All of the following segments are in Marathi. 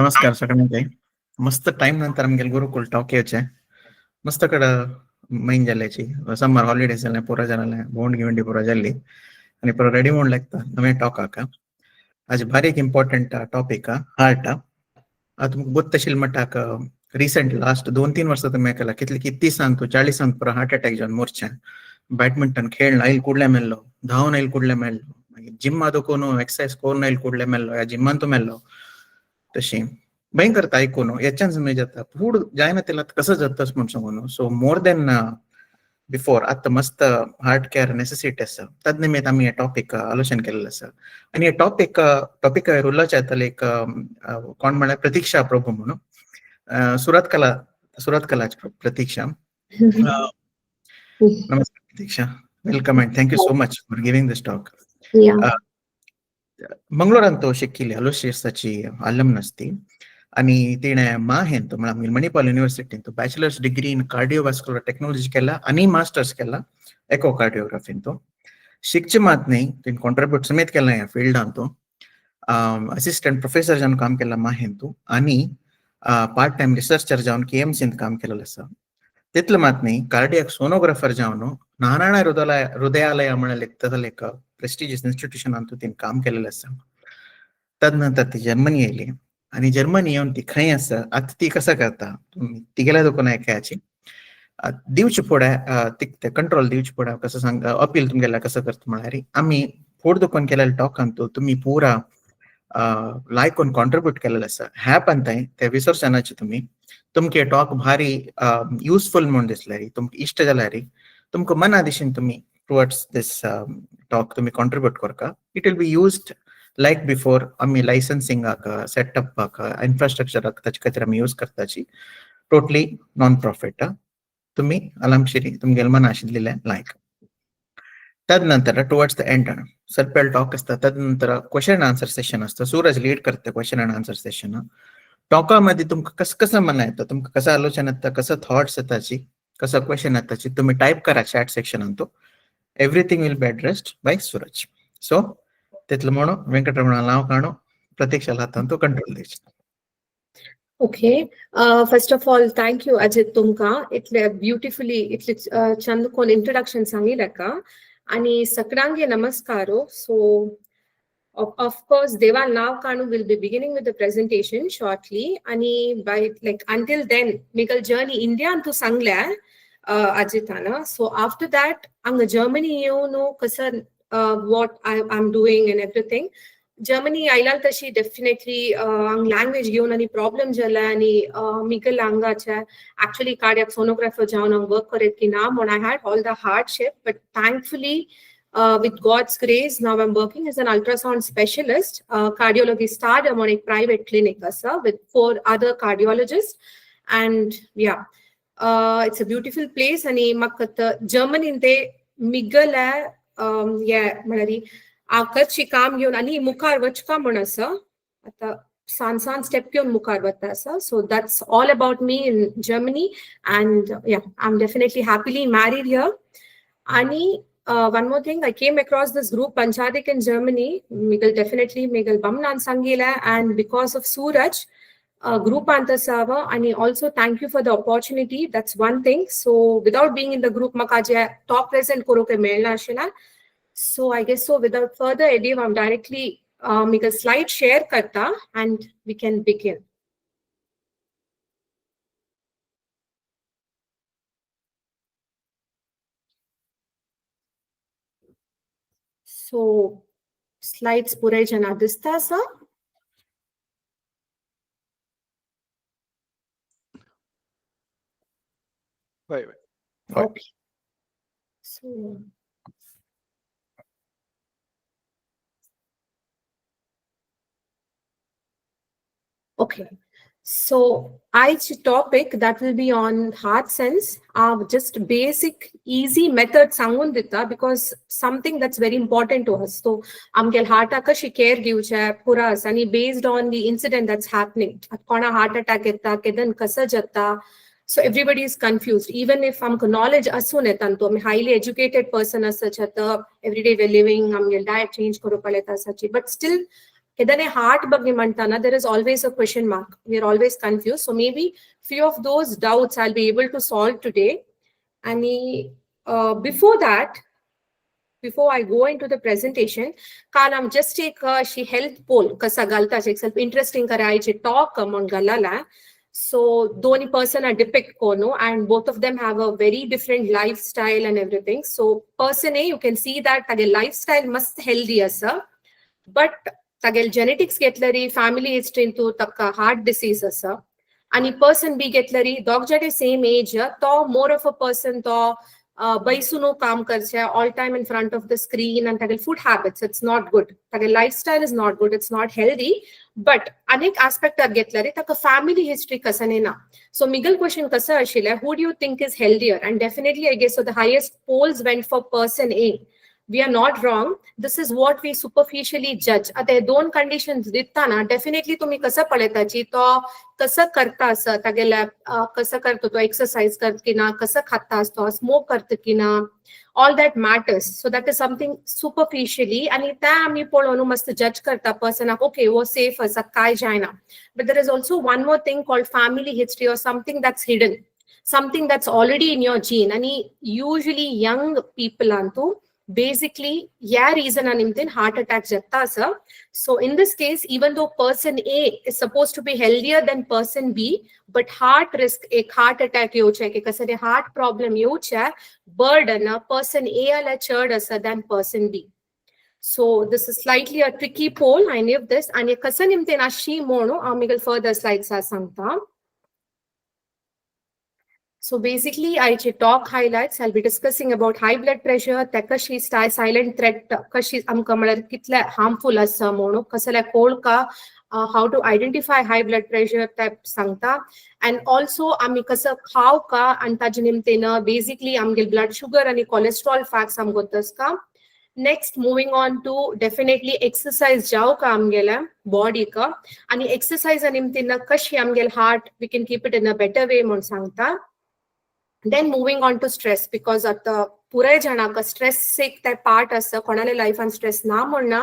नमस्कार सगळ्यांना. मस्त टाइम नंतर आमगे गुरुकुल टॉक येचे मस्त कड ಮೈನ್ ಜಲ್ಲೆಚಿ ಸಮ್ಮರ್ ಹಾಲಿಡೇಸ್ ಎಲ್ಲ ಪೂರ ಜನ ಬೋಂಡ್ ಗಿಂಡಿ ಪೂರ ಜಲ್ಲಿ आणि ಪೂರ ರೆಡಿ ಮಾಡೋಣ ಲೆಕ್ಕ ನಮೇ ಟಾಕ್ ಆಕ आज भारी एक इम्पॉर्टंट टॉपिक हार्ट आता तुमका ಗೊತ್ತशिಲ್ मटाक रिसेंट लास्ट 2-3 वर्षात मेकला किती सांगतो 40 सांग पुरा हार्ट अटॅक जाऊन मोर्चा बॅडमिंटन खेळणं आईल कुडल्या मेल्लो धावून आईल कुडल्या मेल्लो जिम आदो कोनो एक्सरसाइज करून आईल कुडल्या मेल्लो या जिमान तो मेल्लो तशी भयंकर ऐकून याच्यान समज जाता फूड जायना त्याला कसं जातच म्हणून सांगून सो मोर देन बिफोर आता मस्त हार्ट केअर नेसेसिटी आसा तद निमित्त आम्ही हे टॉपिक आलोचन केलेलं आसा आणि हे टॉपिक उल्लोवचे येतले एक कोण म्हळ्यार प्रतीक्षा प्रभू म्हणून सुरत कला प्रतीक्षा नमस्कार Pratiksha welcome and thank you so much for giving this talk. मंगळूरांत तो शिकिल्ली अलोशियसाची आलमनस ती आणि तिने माहेंत म्हळ्यार मणिपाल युनिव्हर्सिटीन तो बॅचलर्स डिग्री इन कार्डिओवास्क्युलर टेक्नॉलॉजी केला आणि मास्टर्स केला एकोकार्डिओग्राफीन तो शिकचे मात नाही तिने कॉन्ट्रीब्यूट समेत केला या फिल्डान तो असिस्टंट प्रोफेसर जावन काम केला माहेन तू आणि पार्ट टाइम रिसर्चर जावन केएमसीन काम केलेलं आसा तितलं मात नाही कार्डियाक सोनोग्राफर जावन नारायण हृदयालय म्हणून एक प्रेस्टिजियस इन्स्टिट्यूशनान तिने काम केलेलं आसा. तदनंतर ती जर्मनी येयली आणि जर्मनी येऊन ती खंय आसा आता ती कसं करता ती गेल्या दुकान ऐकायची दिवचे फुडें ते कंट्रोल दिवचे फुडें कसं सांग अपील तुमगेला कसं करता म्हळ्यार आम्ही फुडें दुकान केलेल्या टॉकान तुम्ही पुरा लायकून कॉन्ट्रीब्यूट केलेलं आसा ह्या पंताय ते विसरचनाचे तुमके टॉक भारी युजफुल म्हणून दिसल्यार तुमकां इश्ट जाल्यार तुमकां मना दिशेन तुम्ही टुवर्ड्स दिस टॉक तुम्ही कॉन्ट्रीब्यूट करता it will be used like before आम्ही लायसन्सिंगाक सेटअपाक इन्फ्रास्ट्रक्चराक ताचे खातीर आम्ही यूज करताची टोटली नॉन प्रॉफिट तुम्ही आरामशीरी तुमगेल मना आशिल्लें लायक. तदनंतर टुवर्ड्स द एंड सर्पेल टॉक असता तदनंतर क्वेश्चन आन्सर सेशन असतं सूरज लीड करते क्वेश्चन अँड आन्सर सेशन टॉकामध्ये तुमकां कसं मना येतं तुमकां कसं आलोचना येतं कसं थॉट्स येताची कसं क्वेश्चन येताची तुम्ही टाईप करा चॅट सेक्शनान तो everything will be addressed by Suraj. So तितलं म्हणून वेंकटरमण नाव काढू प्रतीक्षाला हातान तो कंट्रोल द्यायची. Okay first of all thank you Ajit तुमका इतले ब्युटिफुली इतले चंद कोण इंट्रोडक्शन सांगितलं आणि सगळ्यांगे नमस्कारो. So of course Deval now Kanu will be beginning with the presentation shortly and by like until then Miguel journey India to sangla Ajitana. So after that ang Germany you know kasa what I'm doing and everything. Germany ailal tashi definitely ang language घेऊन आणि problem झाला आणि Miguel langacha actually cardiac sonographer जाऊन work करत की ना when I had all the hardship but thankfully with God's grace, now I'm working as an ultrasound specialist, cardiology started on a private clinic with 4 other cardiologists. And yeah, it's a beautiful place. And Germany in the Miguel, yeah, Malari, Akachi kam yun, ani mukar vachka monasa, san step yun mukar vatasa. So that's all about me in Germany. And yeah, I'm definitely happily married here. Ani one more thing, I came across this group Panchadik in Germany. Miguel Bamnan Sangila, and because of Suraj, group Antasava, and also thank you for the opportunity. That's one thing. So without being in the group, Makaja top present Koroke Melna Shina. So I guess so. Without further ado, I'm directly make a slide share karta, and we can begin. So slides pure jana dista sir. Wait. Okay. So okay. So each topic that will be on heart sense are just basic easy methods sangundita because something that's very important to us. So amgel heart akashi care giucha pura sani based on the incident that's happening. Kona heart attack etta kedan kasa jatta. So everybody is confused. Even if amko knowledge asune tanto I'm highly educated person as such at everyday we're living amgel diet change karo paleta sachi but still केदने हार्ट बग्गे म्हणताना there is always a question mark. We are always confused. So maybe few of those doubts I'll be able to solve today. And before that, before I go into the presentation, Kalam just take she health poll kasa galta che self interesting karaiche talk among galala. So doni person are depict kono and both of them have a very different lifestyle and everything. So person A, you can see that the lifestyle must healthy asa, but तागेल जेनेटिक्स घेतलरी फॅमिली हिस्ट्रीन तू तक्का हार्ट डिसीज असा आणि पर्सन बी घेतलरी दोगजाडे सेम एज तो मोर ऑफ अ पर्सन तो बैसुनो काम करचे all time in front of the screen आणि तागेल food habits it's not good तागेल lifestyle is not good it's not healthy but अनेक आस्पेक्ट घेतलरी ताका फॅमिली हिस्ट्री कसने ना सो मिगल क्वेश्चन कसं आशिल्ले who do you think is healthier and definitely I guess so the highest polls went for person A we are not wrong. This is what we superficially judge. आता दोन कंडिशन्स दिसताना डेफिनेटली तुम्ही कसं पळयताची तो कसं करता असं तागेल्या कसं करतो तो एक्सरसाइज करत की ना कसं खाता असतो स्मोक करत की ना all that matters so that is something superficially आणि त्या आम्ही पळोवन मस्त जज करता पर्सनाक ओके वो सेफ असा काय जायना but there is also one more thing called family history or something that's hidden something that's already in your gene आणि युजली यंग पीपल आणतो basically yeah reason animtin heart attack jatta sir. So in this case even though person A is supposed to be healthier than person B but heart risk ek heart attack yo che ke kasare heart problem yo che burden person A ala chard asa than person B. So this is slightly a tricky poll I knew this and kasan imten ashi mono amigal further slides are sangta. So basically, I talk highlights. I'll be discussing about high blood pressure, takashi silent threat, kashi amkamalar kitla harmful as mono, kasala cold ka, how to identify high blood pressure type sangta, and also ami kasa how ka antajanim tena basically amgil blood sugar and cholesterol facts am gotas ka. Next, moving on to definitely exercise jao ka amgela body ka, and exercise anim tena kashi amgel heart we can keep it in a better way mon sangta. Then moving on to stress because at the pure janaka stress sick that part as a konale life and stress na monna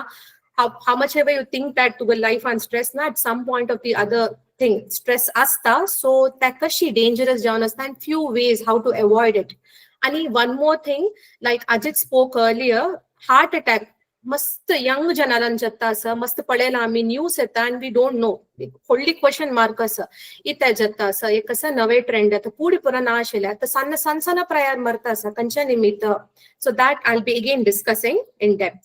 how much ever you think that to the life and stress na at some point of the other thing stress asta so takashi dangerous janas and few ways how to avoid it. And one more thing like Ajit spoke earlier heart attack मस्त यंग जनालान जत्ता असं मस्त पळयला आम्ही न्यूज येता आणि वी डोंट नो व्हडली क्वेश्चन मार्क असं इथे जत्ता असं एक कसं नवे ट्रेंड येतं पुढे पुरा ना आशिल्ले आता सन्न प्रयार मरता असं कंच्या निमित्त so that I be again discussing in depth.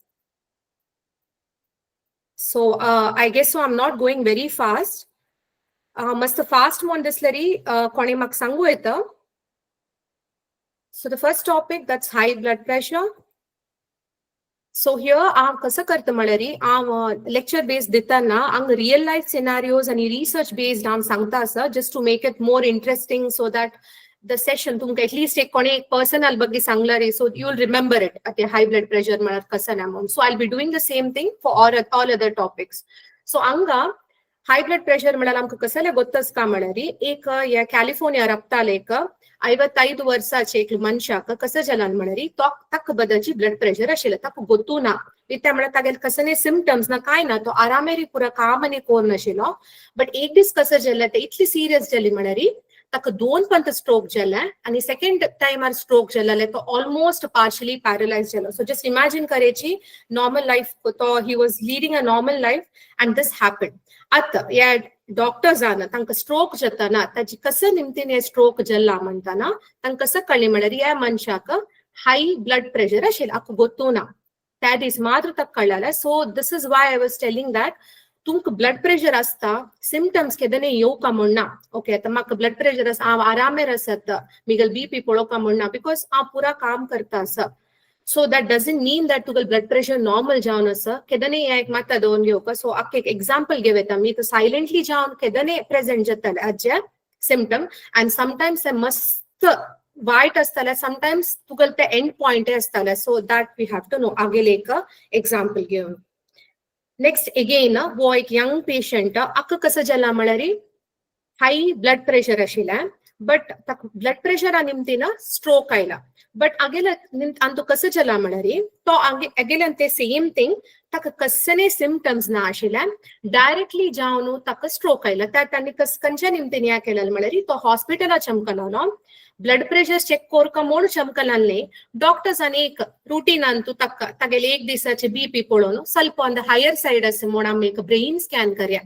So I guess so I'm not going very fast. मस्त फास्ट म्हणून दिसलेली कोणी म्हाका सांगू येतं. So the first topic that's high blood pressure. So here कसं करतं म्हणल्यारी lecture based दिताना आंग real life scenarios आणि research based आम सांगता असं just to make it more interesting so that the session तुमका at least एक कोणी personal बग्गे सांगलारी so you'll remember it at high blood pressure म्हणत कसं ना म्हणून. So I'll be doing the same thing for all other topics. So आंगा high blood pressure म्हणाल आमका कसले ಗೊತ್ತಸ್ का म्हणल्यारी एक या कॅलिफोर्निया रप्ताले एक 55 ವರ್ಷಾಚೆ एक ಮನುಷ್ಯಕ ಕಸ ಜಲಾನ್ म्हणरी तक बदाची ब्लड प्रेशर आशिल्ले ताका गोतू ना त्या म्हणल्यार तागेले कसने सिम्पटम्स ना काय ना तो आरामेरी पुरा काम आनी कोर नाशिल्लो बट एक दीस कसं जाल्ले ते इतली सिरियस जाली म्हणरी ताका 2 पंत स्ट्रोक जाले आणि सेकंड टाइमार स्ट्रोक जाल्ले तो ऑलमोस्ट पार्शियली पॅरालाइज झालो. सो जस्ट इमॅजिन करेची नॉर्मल लाइफ तो he was leading a normal life and this happened. आता या डॉक्टर्स तांकां स्ट्रोक जाताना ताची कसं निमतीन स्ट्रोक जल्ला म्हणताना तांकां कसं कळ्ळें म्हणल्यार ह्या मनशाक हाय ब्लड प्रेशर आशिल्लें आका गोतू ना त्या दीस मात्र ताका कळ्ळालें. So this is why I was telling that तुमकां ब्लड प्रेशर आसता सिम्पटम्स केदने येवका म्हणना ओके आता म्हाका ब्लड प्रेशर आसा हांव आरामेर आसता मिगल बीपी पळोवका म्हणना बिकॉज हांव पुरा काम करता आसा. So that doesn't mean that तुगेल blood pressure normal जावन आसा केदने एक माता दोन घेवका. सो आख्खे एक एक्झाम्पल घेता मी तो सायलेंटली जावन केदने प्रेझेंट जाताले हाजे सिम्पटम अँड समटायम्स ते मस्त वायट आसताले समटायम्स तुगेल ते एंड पॉइंट आसताले. So that we have to know आगेले एक एक्झाम्पल घेवन. नेक्स्ट अगेन वो एक यंग पेशंट आख्खा कसं जाला म्हळ्यार हाय ब्लड प्रेशर आशिल्लें बट ब्लड प्रेशर निम्तीन स्ट्रोक आयला बट आगेला अंतु कस चला म्हळ्यार तो आगेल्यान ते सेम थिंग ताका कसने सिम्पटम्स ना आशिल्ल्यान डायरेक्टली जावन ताका स्ट्रोक आयला तांणी खंयच्या निमतेन या केलें म्हळ्यार तो हॉस्पिटला चमकलो ब्लड प्रेशर चेक कोरका म्हूण चमकलांनी डॉक्टर्सांनी एक रुटीनान तू तागेले एक दिसाचे बीपी पळोवन ಸ್ವಲ್ಪ ऑन द हायर साइड आसा म्हूण आमी एक ब्रेन स्कॅन करया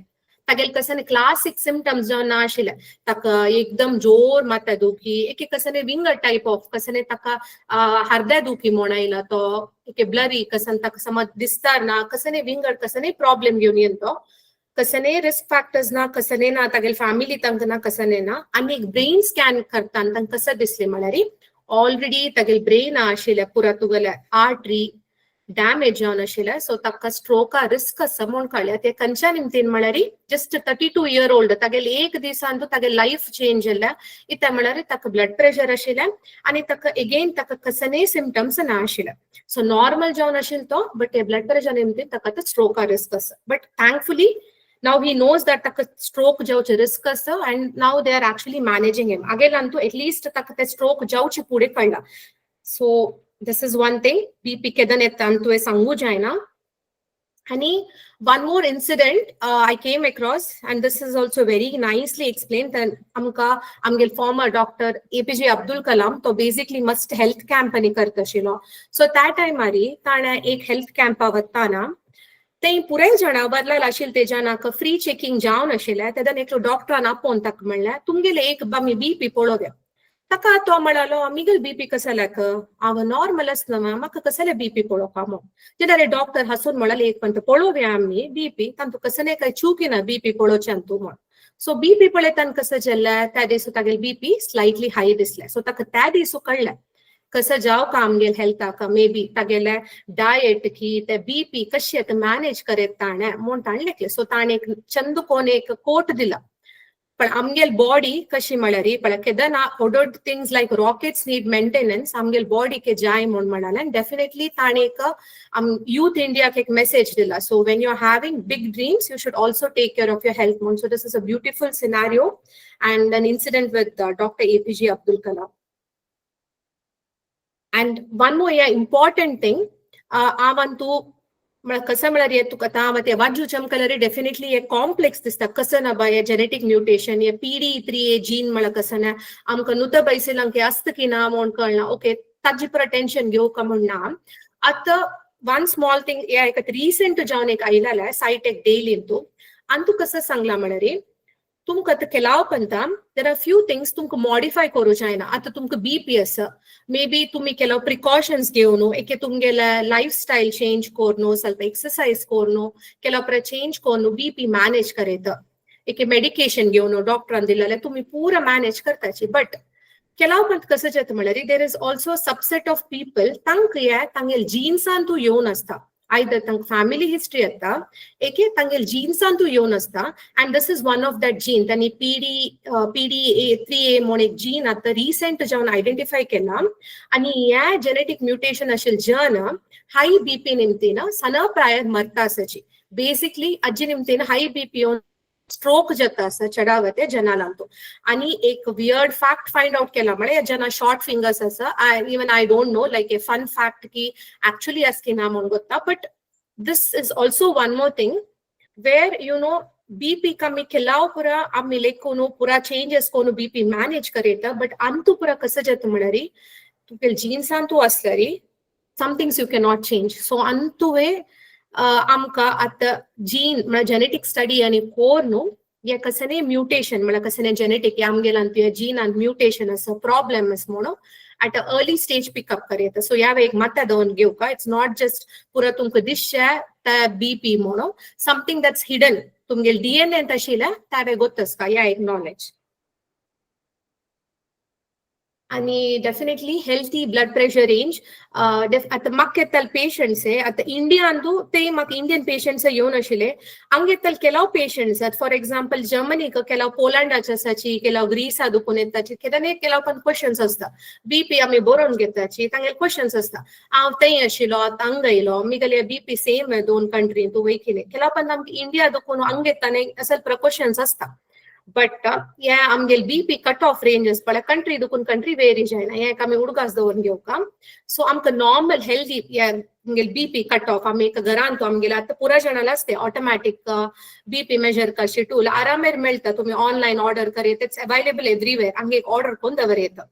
तागेले कसने क्लासिक सिम्पटम्स जावन ना आशिल्ले ताका एकदम जोर माथा दुखी एक कसने विंगर टाइप ऑफ कसने ताका हरद्या दुखी म्हूण आयला तो एक ब्लरी कसन ताका समज दिसता ना कसने विंगर कसने प्रॉब्लेम घेवन येवन तो कसने रिस्क फॅक्टर्स ना कसने ना तागेले फॅमिली तांकां ना कसने ना आनी एक ब्रेन स्कॅन करताना तांकां कसं दिसलें म्हळ्यार ऑलरेडी तागेले ब्रेन आशिल्ले पुरा तुगेले आर्टरी डॅमेज जावन आशिल्ले सो ताका स्ट्रोका रिस्क आसा म्हूण कळ्ळें ते खंयच्या निमतेन म्हळ्यार जस्ट 32 year old तागेले एक दिसान तागेले लायफ चेंज जाल्ले इता म्हळ्यार ताका ब्लड प्रेशर आशिल्लें आनी ताका एगेन ताका कसने सिम्पटम्स ना आशिल्ले सो नॉर्मल जावन आशिल्लो तो बट ब्लड प्रेशर निमतेन ताका स्ट्रोका रिस्क आसा but thankfully now he knows that taka stroke jawche risk asa and now they are actually managing him agelantu at least taka te stroke jawche pude kalla so this is one thing bp kedan etantu e sangu jaina and one more incident I came across and this is also very nicely explained that amgel former doctor APJ Abdul Kalam to basically must health camp ani kartashilo so that time mari tana ek health camp avattana ते पुराय जाणा बदलाल आशिल्ले तेजानाक फ्री चेकिंग जावन आशिल्लें तेदान एकलो डॉक्टरान आपोवन ताका म्हणलें तुमगेले एक आमी बीपी पळोवया ताका तो म्हणालो आमगेले बीपी कसल्याक हांव नॉर्मल आसना म्हाका कसले बीपी पळोवपा मो तेन्ना डॉक्टर हांसून म्हणाले एक पंत पळोवया आमी बीपी तांतू कसले काय चुकीना बीपी पळोवच्यान तूं म्हण सो बीपी पळयताना कसं जाल्लें त्या दिसा तागेले बीपी स्लायटली हाय दिसलें सो ताका त्या दिसा कळ्ळें कसं जाव का आमगेल हेल्थाक मे बी तागेले डायट की ते बीपी कशे मॅनेज करेत ताणे म्हूण ताणें लेखलें सो ताणें एक चंद कोण एक कोट दिला पण आमगेल बॉडी कशी म्हळ्यार पळय केदना ऑर्डर्ड थिंग्स लायक रॉकेट्स नीड मेंटेनन्स आमगेल बॉडी के जाय म्हूण म्हणालें डेफिनेटली ताणें एक यूथ इंडियाक एक मेसेज दिला so when you are having big dreams you should also take care of your health म्हूण so this is a beautiful scenario and an incident with doctor APJ Abdul Kalam. And one more important thing, avantu कसं म्हळ्यार तुका आतां ते वाजू चमकल्यार डेफिनेटली एक कॉम्प्लेक्स दिसता कसं ना बाय जेनेटिक म्युटेशन हे PD3A जीन म्हळ्यार कसं ना आमकां नुत बैसिलांक आसता की ना म्हूण कळना ओके ताजी पुरा टेन्शन घेवका म्हूण ना आतां वन स्मॉल थिंग एक रिसेंट जावन एक आयला सायटेक डेली तू आनी तू कसं सांगला म्हळ्यार तुमकां आतां केलाव पंता देर आर फ्यू थिंग्स तुमकां मॉडिफाय करूं जायना आतां तुमकां बीपी आसा मे बी तुमी केलो प्रिकॉशन्स घेवन एक तुमगेले लायफ स्टायल चेंज कोरनु ಸ್ವಲ್ಪ एक्सरसाइज कोरनु केलो प्र चेंज कोरनु बीपी मॅनेज करेत एक मेडिकेशन घेवन डॉक्टरान दिलेले तुमी पूरा मॅनेज करताची बट केलाव पंत कसं जाता म्हळ्यार there is also subset of people तांगेल जीन्सान तू येवन आसता either tang family history atta eke tangel genes antu yon asta and this is one of that gene tani PD3A monic gene atta recent jawn identify kela ani ya genetic mutation ashil jana high bp nimtina sana prior marta asachi basically ajji nimtina high bp on stroke जाता आसा चढावते जनालांतू आणि एक वियर्ड फॅक्ट फाइंड आउट केला म्हळ्यार जना शॉर्ट फिंगर्स आसा even I don't know like a fun fact की एक्चुअली आसकिना म्हूण गोत्ता but this is also one more thing where you know BP कमी केलाव पुरा आमी लेकोनु पुरा चेंजेस कोनु बीपी मॅनेज करेता बट अंतू पुरा कसं जाता म्हळ्यार तुगेल जिन्सांतू आसल्यार some things you cannot change so अंतुवे आमकां आतां जीन म्हळ्यार जेनेटिक स्टडी आनी कोर न्हू हे कसले म्युटेशन म्हळ्यार कसले जेनेटिक आमगेलान तुवें जिनान म्युटेशन आसा प्रॉब्लेम आसा म्हणून at a early stage pick up करेता सो ह्या एक मात्ता दोन घेवका इट्स नॉट जस्ट पुरा तुमकां दिसचे ते बीपी म्हणून समथिंग दॅट्स हिडन तुमगेल DNA आशिल्ले ते गोत आसता ह्या एक नॉलेज आणि definitely healthy blood pressure range आता म्हाका येताल पेशंट्स आता इंडियान ते म्हाका इंडियन पेशंट्स येवन आशिल्ले हांगा येताल केलाव पेशंट्स फॉर एक्झाम्पल जर्मनीक केलाव पोलंडाचे आसाची केलाव ग्रीसा दुखून येताची केदान एक केलाव पण क्वेश्चन्स आसता बीपी आमी बरोवन घेताची तांगेले क्वेश्चन्स आसता हांव थंय आशिल्लो हांगा येयलो आमगेले बीपी सेम दोन कंट्रीन तूं वयखिले केलाव पण आमकां इंडिया दुखून हांगा येताना असल क्वेश्चन्स आसता बट या आमगेल बीपी कट ऑफ रेंजेस पळय कंट्री दुकून कंट्री वेरी जायना हे आमी उडगास दवरून घेवका सो आमकां नॉर्मल हेल्दी या आमगेल बीपी कट ऑफ आमी एक घरान तो आमगेले आतां पुरा जाणाला असते ऑटोमॅटिक बीपी मेजर करचे टूल आरामेर मेळटा तुम्ही ऑनलायन ऑर्डर करीत इट्स अवेलेबल एव्हरीवेअर हांगा एक ऑर्डर करून दवरयता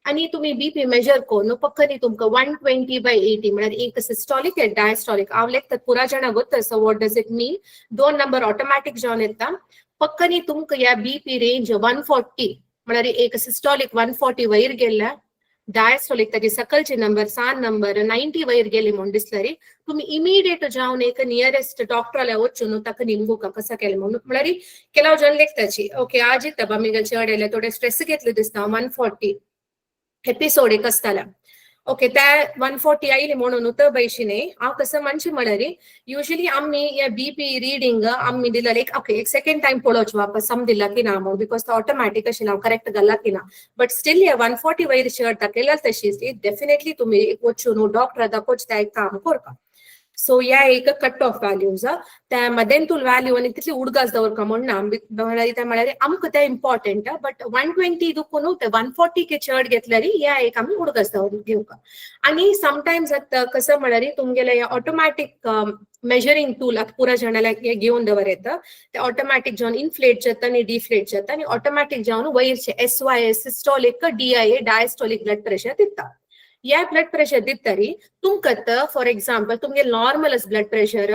आणि तुम्ही बीपी मेजर करून पक्कनी तुमकां 120/80 म्हळ्यार एक सिस्टॉलिक एक डायस्टॉलिक हांव लेखता पुरा जाणां गोत्ता so what does it mean 2 number automatic जावन येता पक्कनी तुमकां या बीपी रेंज 140 म्हळ्यार एक सिस्टॉलिक 140 वयर गेल्या डायस्टॉलिक ताजे सकलचे नंबर 7 नंबर 90 वयर गेले म्हणून दिसल्यार तुम्ही इमिडिएट जावन एक नियरेस्ट डॉक्टराला वचून ताका निमगुका कसा केलें म्हणून म्हळ्यार केलाव जण लेखताची ओके आज इता आमी चड येयले थोडे स्ट्रेस घेतले दिसता 140 एपिसोड एक आसताला ओके त्या 140 आयली म्हणून उतर बैशिने हांव कसं म्हणचे म्हळ्यार युजली आम्ही या बीपी रिडिंग आम्ही दिला एक ओके एक सेकंड टाइम पळोवचे वापस सम दिला की ना म्हणून बिकॉज तो ऑटोमॅटिक अशी हांव करेक्ट घाला की ना बट स्टील या 140 वयर चड दाखयला तशीच डेफिनेटली तुम्ही वचून डॉक्टर दाखोवचे त्या एक काम करता सो या एक कट ऑफ व्हॅल्यूज त्या मध्येंतूल व्हॅल्यू आणि तितली उडगास दवरका म्हळ्यार आमकां ते इम्पॉर्टंट बट 120 दुखून ते 140 के चड घेतल्यार या एक आमी उडगास दवरून घेवका आणि समटायम्स कसं म्हळ्यार तुमगेले ऑटोमॅटिक मेजरिंग टूल आता पुरा जाणाला घेऊन दवरता ते ऑटोमॅटिक जावन इन्फ्लेट जाता आणि डिफ्लेट जाता आणि ऑटोमॅटिक जावन वयरचे SYS systolic DIA diastolic blood pressure दिता या ब्लड प्रेशर दितरी तुमकां फॉर एक्झाम्पल तुमगे नॉर्मल ब्लड प्रेशर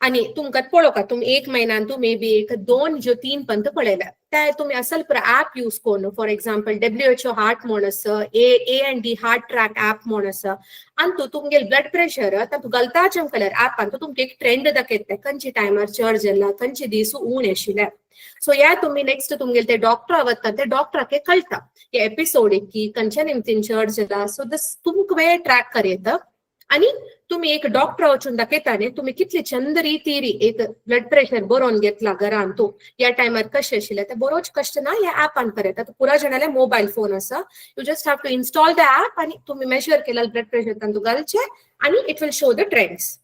आणि तुमकां पळोवका तुम्ही 1 महिन्यान तू मे बी एक 2-3 पंत पळयला त्या तुम्ही असल ऍप यूज करून फॉर एक्झाम्पल WHO हार्ट म्हण आसा A&D हार्ट ट्रॅक ऍप म्हण आसा आणि तुमगे ब्लड प्रेशर तू गलताचें कलर ऍपान तुमकां एक ट्रेंड दाखयता खंयच्या टायमार चड जाला खंयचे दीस उण आशिल्ले सो या तुम्ही नेक्स्ट तुमगे ते डॉक्टर वता ते डॉक्टराक कळटा की एपिसोड की खंयच्या निमतीन चड जाला सो दिस तुमकां वेळ ट्रॅक करयता आणि तुम्ही एक डॉक्टर वचून दाखयताने तुम्ही कितली चंद रितीरी एक ब्लड प्रेशर बरोवन घेतला घरान तू या टायमार कशें आशिल्लें ते बरोवच कश्ट ना या ऍपान करता पुरा जाणाले मोबायल फोन आसा you just have to install the app आणि तुम्ही मेजर केला ब्लड प्रेशर तांतू घालचे आणि it will show the trends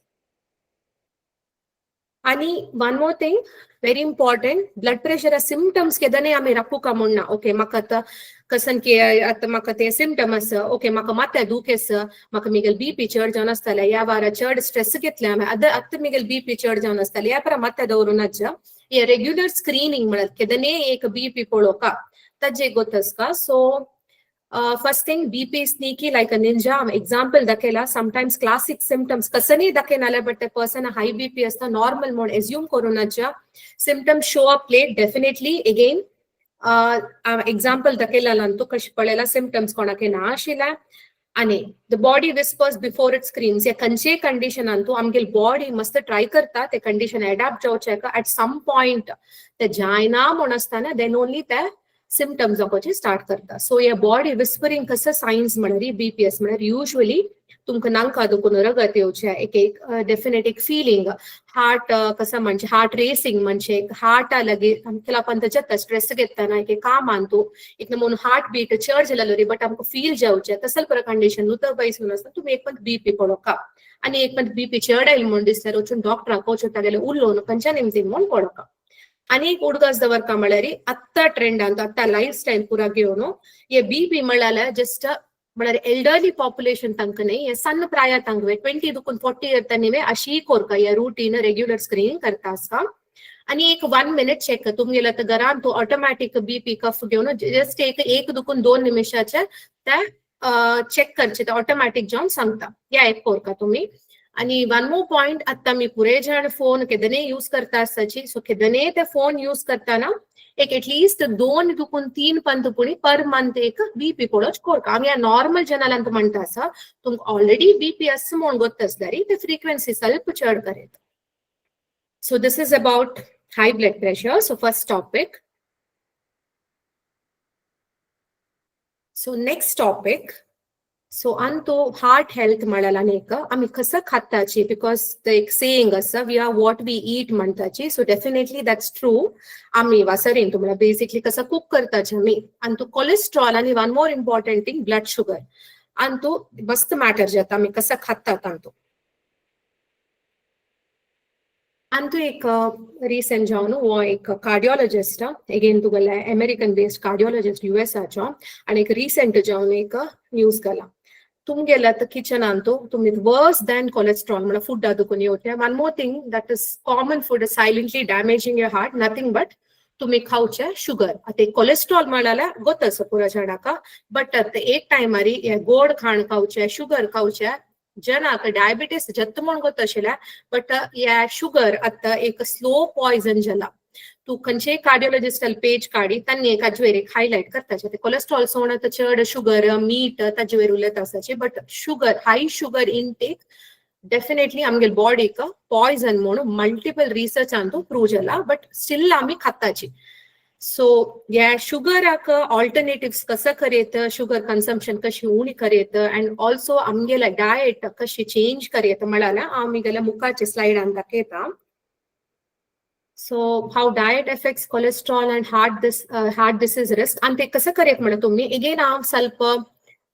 आणि one more thing very important blood pressure symptoms केदने आम्ही राखूका म्हणना ओके म्हाका आतां कसन की आतां म्हाका ते सिम्पटम आसा ओके म्हाका माथ्या दूख आसा म्हाका मिगेल बीपी चड जावन आसताले या वारा चड स्ट्रेस घेतले हांवें आतां मिगेल बीपी चड जावन आसताले या पर माथ्या दवरूनच हे रेग्युलर स्क्रीनिंग म्हळ्यार केदने एक बीपी पळोवका ताजे गोतसका so first thing BP is sneaky like a ninja example dakela sometimes classic symptoms kasani dakenala but the person a high BP asta normal mode assume coronacha symptoms show up late definitely again example dakela lantu kashi palela symptoms konake na ashila आणि the body whispers before it screams या खंयचे कंडिशन अंतू आमगेल बॉडी मस्त ट्राय करता ते कंडिशन अडॅप्ट जावचे एट सम पॉइंट ते जायना म्हण आसतना देन ओनली ते सिम्पटम्स दाखोवचे स्टार्ट करता सो या बॉडी विस्परिंग कसं सायन्स म्हळ्यार BPS म्हळ्यार युजली तुमकां नाका दुखून रगत येवचे एक डेफिनेट एक फिलिंग हार्ट कसं म्हणजे हार्ट रेसिंग म्हणजे हार्टा लगे केला पण त्याच्यात स्ट्रेस घेतना एक काम आणतो एक म्हणून हार्ट बीट चड जालेलो रे बट आमकां फील जावचे तसल पर कंडिशन उतर बैसून आसता तुम्ही एक पण बीपी पळोवका आणि एक पण बीपी चड आयले म्हणून दिसल्यार वचून डॉक्टराक वचून गेले उरलो खंयच्या निमतीन म्हणून पळोवका आणि एक उडगास दवरका म्हळ्यार आत्ता ट्रेंडान आत्ता लायफस्टायल पुरा घेवन हे बीपी म्हळ्यार जस्ट म्हळ्यार एल्डरली पॉप्युलेशन तांकां न्ही हे सन्न प्राया तांकां 20 दुखून 40 येता न्ही अशी कोरका या रुटीन रेग्युलर स्क्रीनिंग करता आसता आणि एक 1 मिनिट चेक तुमगेले आतां घरान तू ऑटोमॅटिक बीपी कफ घेवन जस्ट एक दुखून 2 निमिषाचे ते चेक करचे ते ऑटोमॅटिक जावन सांगता या एक कोरका तुम्ही आणि वन मोर पॉइंट आता मी पुरे जण फोन केदने यूज करता आसताची सो केदने ते फोन यूज करताना एक एटलीस्ट 2 दुखून 3 पंतपुणी पर मंथ एक बीपी पळोवच कोरका आमी नॉर्मल जनालांक म्हणटा आसा तुमकां ऑलरेडी बीपी आसा म्हूण गोत्त आसल्यार ते फ्रिक्वेन्सी ಸ್ವಲ್ಪ चड करेत so this is about high blood pressure so first topic so next topic so अंतु हार्ट हेल्थ म्हळ्यार एक आमी कसं खाताची बिकॉज एक सेयिंग आसा we are what we eat म्हणटाची सो डेफिनेटली दॅट्स ट्रू आमी वासरीन तुम्हाला बेसिकली कसं कुक करताचे आमी अंतु कोलेस्ट्रॉल आणि one more important thing blood sugar अंतु मस्त मॅटर जाता आमी कसं खातात अंतु अंतु एक रिसेंट जावन वो एक कार्डियोलॉजिस्ट अगेन तुगेले अमेरिकन बेस्ड कार्डियोलॉजिस्ट यूएस आचो आणि एक रिसेंट जावन एक न्यूज गला तुमगेला तर किचन आणतो तुम्ही वर्स दॅन कोलेस्ट्रॉल म्हणजे फूड आदुकुनी होते one more thing that is common food silently damaging your heart nothing but तुम्ही खाऊचे शुगर आता कोलेस्ट्रॉल म्हणाला गोतस पुरा जणाका बट एक टायमारी गोड खाण खाऊचे शुगर खाऊचे जनाक डायबिटीस जत्त म्हण गोतशिला बट या शुगर आता एक स्लो पॉइजन जला तू खंयचे कार्डियोलॉजिस्टल पेज काढी त्यांनी एक अजवेर एक हायलाइट करताचे कोलेस्ट्रॉल सोण चड शुगर मीट ताजेवेर उलयत आसाचे but sugar high sugar intake definitely आमगे बॉडीक पॉइजन म्हणून मल्टिपल रिसर्चान तो प्रूव जाला बट स्टील आम्ही खाताची सो या शुगराक ऑल्टरनेटिव्स कसं करेत शुगर कन्सम्पशन कशी उणी करेत अँड ऑल्सो आमगेला डायट कशी चेंज करेत म्हणाला आम्ही गेल्या मुखाचे स्लाइडान दाखयता So how diet affects cholesterol and heart disease risk. And ते कसं करेक्ट म्हणा तुम्ही again हांव ಸ್ವಲ್ಪ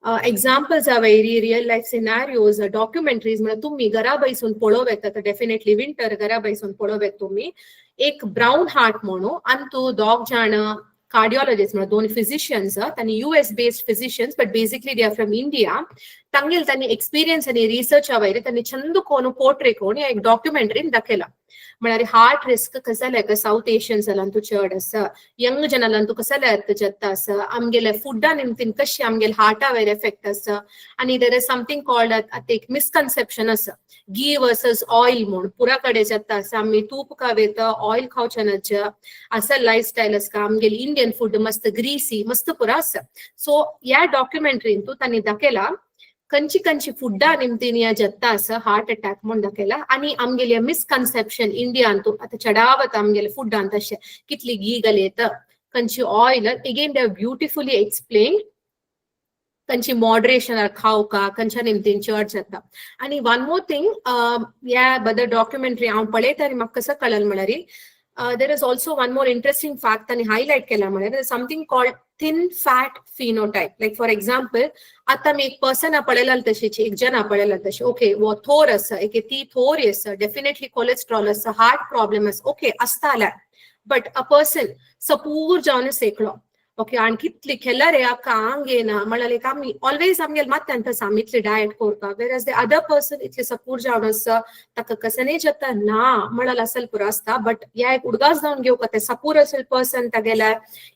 examples are very real life scenarios documentaries म्हणा तुम्ही घरा बैसून पळोवेत आता डेफिनेटली विंटर घरा बैसून पळोवेत तुम्ही एक ब्राउन हार्ट म्हणू आणि तो दोग जाण कार्डियोलॉजिस्ट म्हणा दोन फिजिशियन्स त्यांनी US based physicians but basically they are from India तांगेल त्यांनी एक्सपिरियन्स आणि रिसर्च वयरे त्यांनी चंद कोण पोर्ट्रे कोण एक डॉक्युमेंटरीन दाखयला म्हळ्यार हार्ट रिस्क कसं लायक साऊथ एशियन्सांतू चड आसा यंग जनांतू कसं लायक जत्त आसा आमगेले फुडा निमतीन कशी आमगेले हार्टा वयर एफेक्ट आसा आणि देर इज समथिंग कॉल्ड आता एक मिसकन्सेप्शन आसा घी वर्सेस ऑयल म्हूण पुरा कडे जत्त आसा आमी तूप खावेत ऑयल खावचेनाच असं लायफस्टायल आसा आमगेले इंडियन फूड मस्त ग्रीसी मस्त पुरा आसा सो ह्या डॉक्युमेंटरीन तू तांणी दाखयला कंची कंची फुडा निमतीन जत्ता आसा हार्ट अटॅक म्हणून दाखयला आणि आमगेले मिसकन्सेप्शन इंडियान तू आता चढावत आमगेले फुडान तशें कितली घी घालयत कंची oil again they beautifully explain कंची मॉडरेशन खावका कंच्या निमतीन चड जाता आणि वन मोर थिंग ह्या बदल डॉक्युमेंटरी हांव पळयता आनी म्हाका कसं कळल म्हळ्यार there is also one more interesting fact and highlight केला म्हळ्यार there is something called thin fat phenotype like for example आता मी एक पर्सन पळयला तशीची एक जन पळयला तशी ओके वो थोर आसा एक ती थोर आसा डेफिनेटली कोलेस्ट्रॉल आसा हार्ट प्रॉब्लेम आसा okay आसताला but a person Shapoor जावन सेकलो ओके आणि कितली केला रे आंग येना म्हळ्यार लायक आमी ऑलवेज आमगेले मात तांकां सामितले डायट करता वेरएज द अदर पर्सन इतले सपूर जावन आसा ताका कसं जाता ना म्हळ्यार असल पुरो आसता बट ह्या एक उडगास जावन घेवका ते सपूर असल पर्सन तागेल्या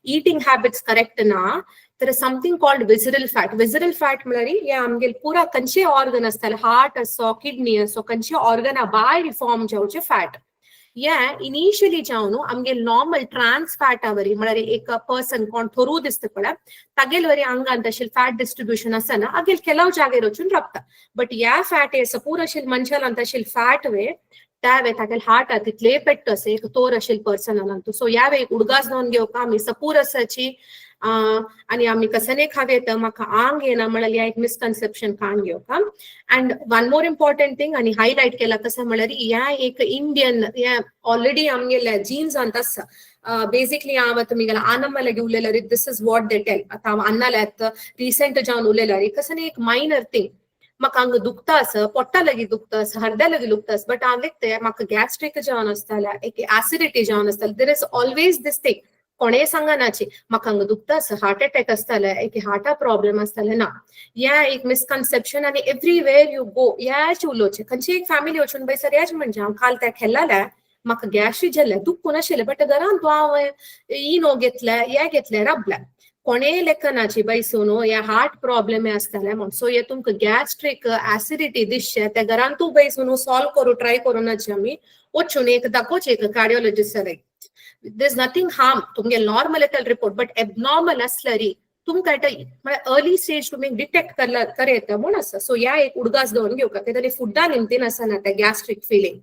इटिंग हॅबिट्स करेक्ट ना तर समथिंग कॉल्ड विजरल फॅट म्हळ्यार हे आमगेले पुरा खंयचे ऑर्गन आसताले हार्ट असो किडनी असो खंयचे ऑर्गना भायर फॉर्म जावचे फॅट Yeah, initially जाऊन आमगे नॉर्मल ट्रान्स फॅट आवरी म्हळ्यार एक पर्सन कोण थोरू दिसता पळय तागेल वरी आंगान तशें फॅट डिस्ट्रिब्युशन आसना आगेल केलाव जागेर वचून रपता बट ह्या फॅट हे सपूर अशेल मनशालांत अशेल फॅट वे त्यावे तागेल हार्ट तितले पेट्ट असे एक तोर अशेल पर्सनालांतू सो ह्या वे उडगास जावन घेवका आमी सपूर आसाची आणि आम्ही कसं नाही खावेत म्हाका आंग येना म्हळ्यार ह्या एक मिसकन्सेप्शन काण घेवका and one more important thing आणि हायलाइट केला कसं म्हळ्यार ह्या एक इंडियन ह्या ऑलरेडी आमगेल्या जीन्सांत आसा बेसिकली हांव तुमी गेला आनम्मा लागी उलयल्यार दिस इज वॉट दे टेल आता हांव अन्नाल्यात रिसेंट जावन उलयल्यार कसं नाही एक मायनर थिंग म्हाका हांगा दुखता आसा पोट्टा लागीं दुखता आसा हरद्या लागीं दुखता आसा बट हांव लिखते म्हाका गॅस्ट्रीक जावन आसताल्या एक ऍसिडिटी जावन आसताली there is always this thing कोणे सांगनाची म्हाका हांगा दुखता आसा हार्ट अटॅक आसताले एक हार्टा प्रॉब्लेम आसताले ना ह्या एक मिसकन्सेप्शन आनी एवरीवेर यू गो ह्याच उलोवचें खंयची एक फॅमिली वचून बैसर ह्याच म्हणजे हांव काल त्या खेळ्ळाल्या म्हाका गॅस जाल्ले दुखून आशिल्लें बट घरान तूं हांव इनो घेतले हे घेतले रबले कोणे लेखनाची बैसून ह्या हार्ट प्रॉब्लेम आसताले म्हण सो हे तुमकां गॅस्ट्रीक ऍसिडिटी दिसचे त्या घरान तूं बैसून सॉल्व करू ट्राय करूनाची आमी वचून एक दाखोवचे एक कार्डियोलॉजिस्टाक there's nothing harm तुमगे नॉर्मल येतल रिपोर्ट बट एबनॉर्मल असल्यारी तुमकां म्हळ्यार अर्ली स्टेज तुमी डिटेक्ट करे येता म्हूण आसा सो ह्या एक उडगास घेवन घेवका कित्याक फुडा निमतीन आसना त्या गॅस्ट्रीक फिलींग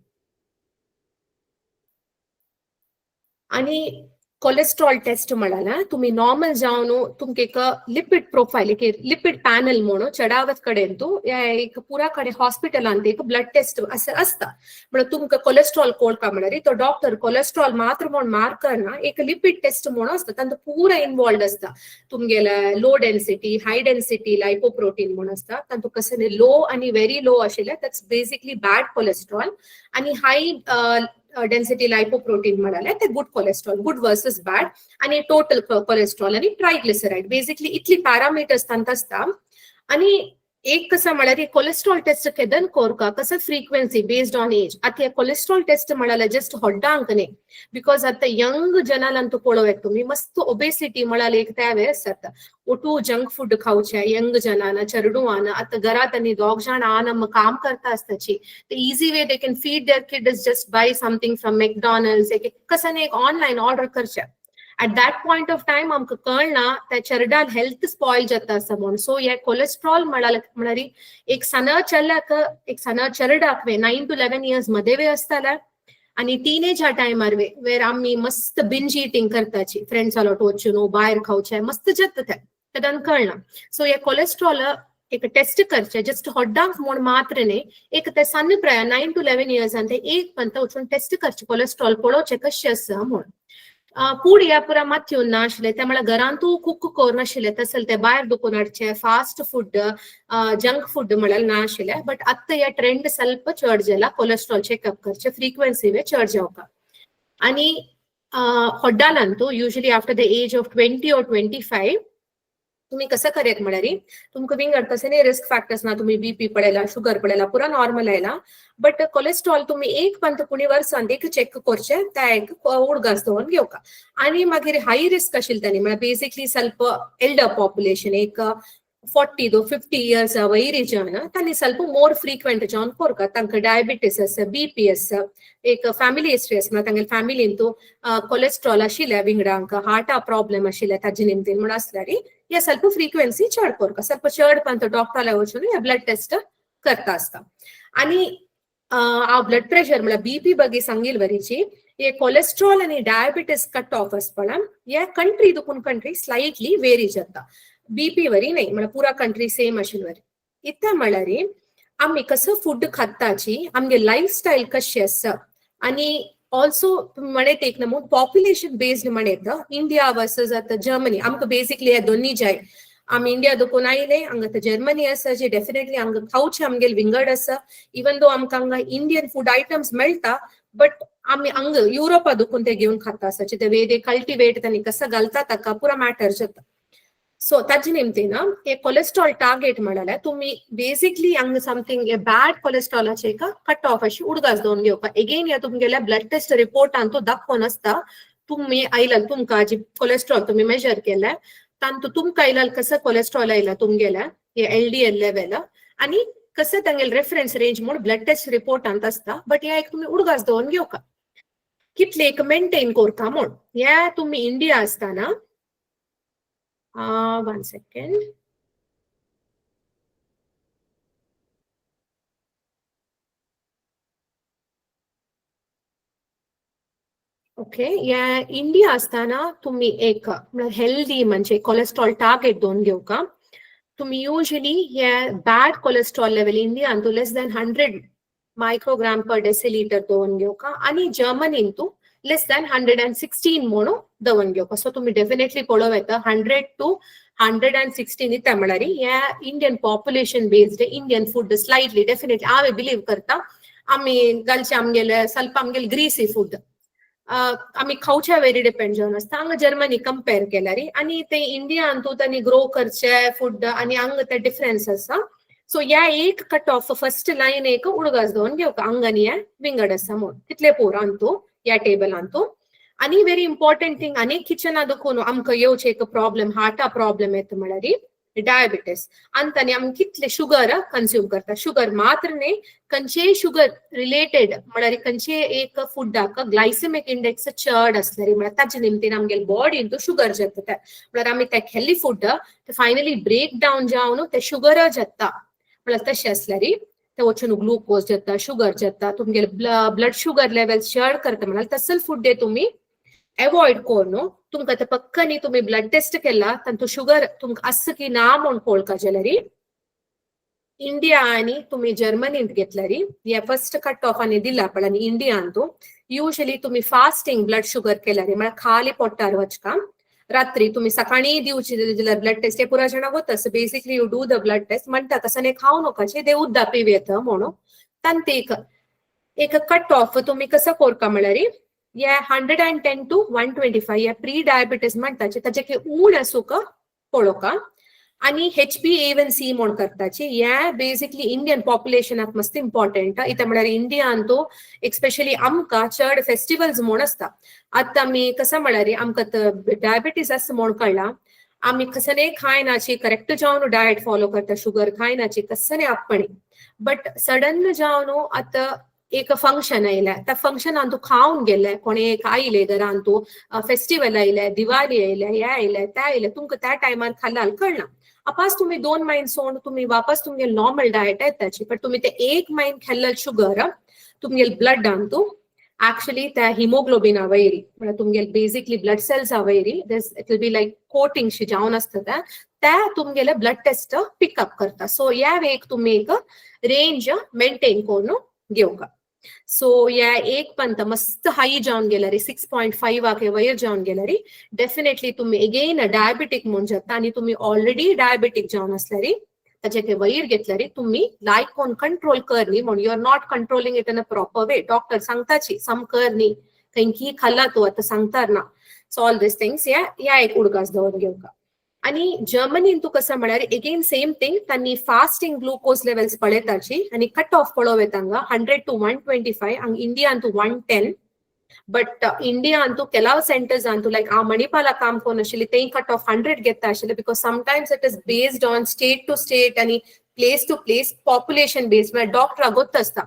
आणि कोलेस्ट्रॉल टेस्ट म्हणाला तुम्ही नॉर्मल जावन तुमकां एक लिपिड प्रोफाईल एक लिपिड पॅनल म्हणून चढावत कडेन तू एक पुरा कडेन हॉस्पिटलांत एक ब्लड टेस्ट असता म्हणजे तुमकां कोलेस्ट्रॉल कोळपा म्हळ्यार तो डॉक्टर कोलेस्ट्रॉल मात्र म्हूण मार्क करना एक लिपिड टेस्ट म्हणून आसता तांचो पुरा इन्वॉल्व आसता तुमगेले लो डेन्सिटी हाय डेन्सिटी लायपोप्रोटीन म्हणून आसता तांचो कसं लो आणि व्हेरी लो आशिल्ले दॅट्स बेसिकली बॅड कोलेस्ट्रॉल आणि हाय डेन्सिटी लायपोप्रोटीन म्हणाले ते good cholesterol, good versus bad, आणि टोटल कोलेस्ट्रॉल आणि ट्रायग्लिसराइड बेसिकली इतली पॅरामीटर्स तांत आसता. आणि एक कसं म्हळ्यार कोलेस्ट्रॉल टेस्ट केदन कोरका कसं फ्रिक्वेन्सी बेस्ड ऑन एज. आता हे कोलेस्ट्रॉल टेस्ट म्हणाले जस्ट होड्डांक न्ही, बिकॉज आता यंग जनांतू पळोवयात तुम्ही मस्त ओबेसिटी म्हणाले एक त्या वेळेस जाता. ಒಟ್ಟು ಜಂಕ್ ಫುಡ್ ಖಾವುಚೆ ಯಂಗ್ ಜನಾನ ಚರಡುವಾನ ಅತ್ತ ಗರಾತನಿ ಡಾಗ್ ಜಾಣ ಆ ನಮ್ಮ ಕಾಮ್ करता असताची. The easy way they can feed their kid is just buy something from McDonald's. कसं एक ऑनलाइन ऑर्डर करचे. At that point of time आमक कळना त्या चरडान हेल्थ स्पॉइल जाता असं म्हणून. सो हे कोलेस्ट्रॉल म्हणारी एक सना चल्लाक एक सना चरडाक 9 to 11 years मध्ये वे असताला. आणि टीनेज ह्या टायमार वेर आम्ही मस्त बिंज इटिंग करताची, फ्रेंड्स अलॉट वचून भायर खावचे मस्त जाता ते तेदान कळना. सो हे कोलेस्ट्रॉल एक टेस्ट करचे जस्ट होड्डांक म्हूण मात्र न्ही, एक ते सन्न प्राय 9 to 11 years ते एक पंत वचून टेस्ट करचे कोलेस्ट्रॉल पळोवचे कशें आसा म्हूण. फूड ह्या पुरा मात येवन नाशिल्ले ते म्हळ्यार घरांतू कुक करनाशिल्ले तसले ते भायर दुखून हाडचे फास्ट फूड जंक फूड म्हळ्यार नाशिल्ले. बट आत्ता हे ट्रेंड ಸ್ವಲ್ಪ चड जाला कोलेस्ट्रॉल चेकअप करचे फ्रिक्वेन्सी वे चड जावपाक. आणि होड्डालांतू usually after the age of 20 or 25 तुम्ही कसं करेक्ट म्हळ्यार तुमकां विंगड तसे रिस्क फॅक्टर्स ना, तुम्ही बीपी पळयला शुगर पळयला पुरा नॉर्मल आयला. बट कोलेस्ट्रॉल तुम्ही एक पंत कुणी वर्सान एक चेक करचे त्या एक उडगास दवरून घेवका. आणि मागीर हाय रिस्क आशिल्ले त्यांनी म्हळ्यार बेसिकली ಸ್ವಲ್ಪ एल्डर पॉप्युलेशन एक 40 to 50 years वयरी जन त्यांनी ಸ್ವಲ್ಪ मोर फ्रिक्वेंट जावन कोरका. तांकां डायबिटीस आसा, बीपी आसा, एक फॅमिली हिस्ट्री आसा, तांगे फॅमिलींतू कोलेस्ट्रॉल आशिल्ल्या विंगडांक हार्टा प्रॉब्लेम आशिल्ल्या ताजे निमतेन म्हण आसल्यार हे ಸ್ವಲ್ಪ फ्रिक्वेन्सी चड कोरका. ಸ್ವಲ್ಪ चड पंत डॉक्टराला वचून हे ब्लड टेस्ट करता आसता. आणि आ ब्लड प्रेशर म्हळ्यार बीपी ಬಗ್ಗೆ सांगिल वरीची हे कोलेस्ट्रॉल आणि डायबिटीस कट ऑफ आसपणान हे कंट्री दुखून कंट्री स्लाइटली वेरी जाता. बीपी वरी नाही म्हळ्यार पुरा कंट्री सेम आशिल्ली वरी. इत्ता म्हळ्यार आम्ही कसं फूड खाताची आमगे लायफस्टायल कशी आसा. आणि ऑल्सो म्हणत एक नमूद पॉप्युलेशन बेस्ड म्हणत इंडिया वर्सेस आता जर्मनी आमकां बेसिकली हे दोन्ही जाय. आम्ही इंडिया दुखून आयले हांगा आतां जर्मनी आसा जे डेफिनेटली हांगा खावचे आमगेले विंगड आसा. इवन दो आमकां हांगा इंडियन फूड आयटम्स मेळटा बट आम्ही हांगा युरोपा दुखून ते घेवन खाता आसाचे ते वे दे कल्टिवेट तांणी कसं घालता ताका पुरा मॅटर जाता. सो ताजे निमतेन हे कोलेस्ट्रॉल टार्गेट म्हणाले तुम्ही बेसिकली हांगा समथिंग हे बॅड कोलेस्ट्रॉलाचे कट ऑफ अशी उडगास दोन घेवपा. एगेन या तुमगेल्या ब्लड टेस्ट रिपोर्टान तो दाखोवन आसता तुम्ही आयला तुमकां जी कोलेस्ट्रॉल तुम्ही मेजर केला तांतू तुमकां आयला कसं कोलेस्ट्रॉल आयला तुमगेल्या हे LDL लेवल आणि कसं तांगेले रेफरन्स रेंज म्हूण ब्लड टेस्ट रिपोर्टांत आसता. बट ह्या एक तुम्ही उडगास दोन घेवका कितले एक मेंटेन करता म्हूण. ह्या तुम्ही इंडिया आसतना 1 second. ओके या इंडिया असताना तुम्ही एक हेल्दी म्हणजे कोलेस्ट्रॉल टार्गेट दोन घेवका. तुम्ही युजली हे बॅड कोलेस्ट्रॉल लेवल इंडियान तो लेस दॅन 100 मायक्रोग्राम पर डेसिलिटर दोन घेवका. आणि जर्मनींतू लेस दॅन 116 म्हणून दोन घेवका. सो तुम्ही डेफिनेटली पळोवं येता 100 to 116 इतल्या म्हळ्यार हे Indian population based Indian food slightly definitely हांवें बिलीव करता आम्ही घालचे आमगेले ಸ್ವಲ್ಪ आमगेले ग्रीसी फूड आम्ही खावच्या वेरी डिपेंड जावन आसता. हांगा जर्मनी कंपेर केल्यार आणि ते इंडियान तांणी ग्रो करचे फूड आणि हांगा ते डिफरन्स आसा. सो ह्या एक कट ऑफ फर्स्ट लाईन एक उडगास दोन घेवका हांगानी हे विंगड आसा म्हूण तितले पोरांतू ह्या टेबलांतू. आणि व्हेरी इम्पॉर्टंट थिंग आनी किचना दुखून आमकां येवचे एक प्रॉब्लेम हार्टा प्रॉब्लेम येता म्हळ्यार डायबिटीस. आणि तांणी आमी कितले शुगर कंज्यूम करता. शुगर मात्र न्ही खंयचेय शुगर रिलेटेड म्हळ्यार खंयचे एक फुडाक ग्लायसेमिक इंडेक्स चड आसल्यार म्हळ्यार ताजे निमतेन आमगेले बॉडीन तो शुगर जाता ते म्हळ्यार आमी ते हेल्दी फूड ते फायनली ब्रेक डावन जावन ते शुगर जाता. म्हळ्यार तशें आसल्यार ते वचून ग्लुकोज जाता शुगर जाता तुमगेले ब्लड शुगर लेवल चड करता. म्हळ्यार तसले फूड दे तुम्ही अवॉइड करून तुमकां ते पक्कानी तुम्ही ब्लड टेस्ट केला तांतू शुगर तुमकां आसा की ना म्हूण पळोवका जाल्यार इंडिया आणि तुम्ही जर्मनींत घेतल्यार हे फर्स्ट कट ऑफ आनी दिला पण आनी इंडियान युजली तुम्ही फास्टिंग ब्लड शुगर केल्यार म्हळ्यार खाली पोट्टार वचका रात्री तुम्ही सकाळी दिवची जाल्यार ब्लड टेस्ट हे पुरा जाणां वता. Basically you do the blood test म्हणटा तसं न्ही खाऊ नकाचे ते उद्दा पिवेत म्हणून तांतीक एक कट ऑफ तुम्ही कसं कोरका म्हळ्यार या 110 to 125 या प्री डायबिटीज म्हणटाचे ताचे उण असू का पळोवका आणि HbA1c म्हण करताचे या बेसिकली इंडियन पॉप्युलेशनाक मस्त इम्पॉर्टंट इथे म्हळ्यार इंडियान तो एक्सपेशली आमकां चड फेस्टिवल्स म्हण आसता आतां आमी कसं म्हळ्यार आमकां डायबिटीज आसा म्हण कळला आमी कसने खायनाची करेक्ट जावन डायट फॉलो करता शुगर खायनाची कसने आपणी बट सडन जावन आतां एक फंक्शन आयला त्या फंक्शनान तू खाऊन गेले कोणी एक आयले घरान तू फेस्टिवल आयले दिवाळी आयले हे आयले त्या आयले तुमकां त्या टायमार खाल्ल्यार कळना आपास तुम्ही 2 महिने सोड तुम्ही वापस तुमगे नॉर्मल डायट येताची पण तुम्ही ते 1 महिने खाल्लं शुगर तुमगे ब्लड तू actually त्या हिमोग्लोबिन वयरी म्हणजे तुमगे बेसिकली ब्लड सेल्स वयरी it will be like coating शी जावन आसता त्या तुमगेले ब्लड टेस्ट पिकअप करता सो या वेक तुम्ही एक रेंज मेंटेन करून घेवका सो या एक पंत मस्त हाई जावन गेल्यार 6.5 आके वयर जावन गेल्यार डेफिनेटली तुम्ही अगेन डायबिटीक म्हणून जाता आणि तुम्ही ऑलरेडी डायबिटीक जावन असल्यार ताचे वयर घेतल्यार तुम्ही लायक कोण कंट्रोल करनी म्हणून you are not controlling it in a proper way doctor सांगताची सम करनी खंयकी खाल्ला तू आता सांगतार ना सो ऑल दिस थिंग्स या एक उडकास दवरून घेवका आणि जर्मनीन तू कसं म्हळ्यार अगेन सेम थिंग त्यांनी फास्टिंग ग्लुकोज लेवल्स पळयताची आणि कट ऑफ पळोवं तांगा 100 to 125 आणि इंडियान तू 110 बट इंडियान तू केलाव सेंटर्सान तू लायक मणिपाला काम कोण आशिल्ली ते कट ऑफ 100 घेता आशिल्ले because sometimes it is based on state to state आणि place to place population based म्हळ्यार डॉक्टरा गोत आसता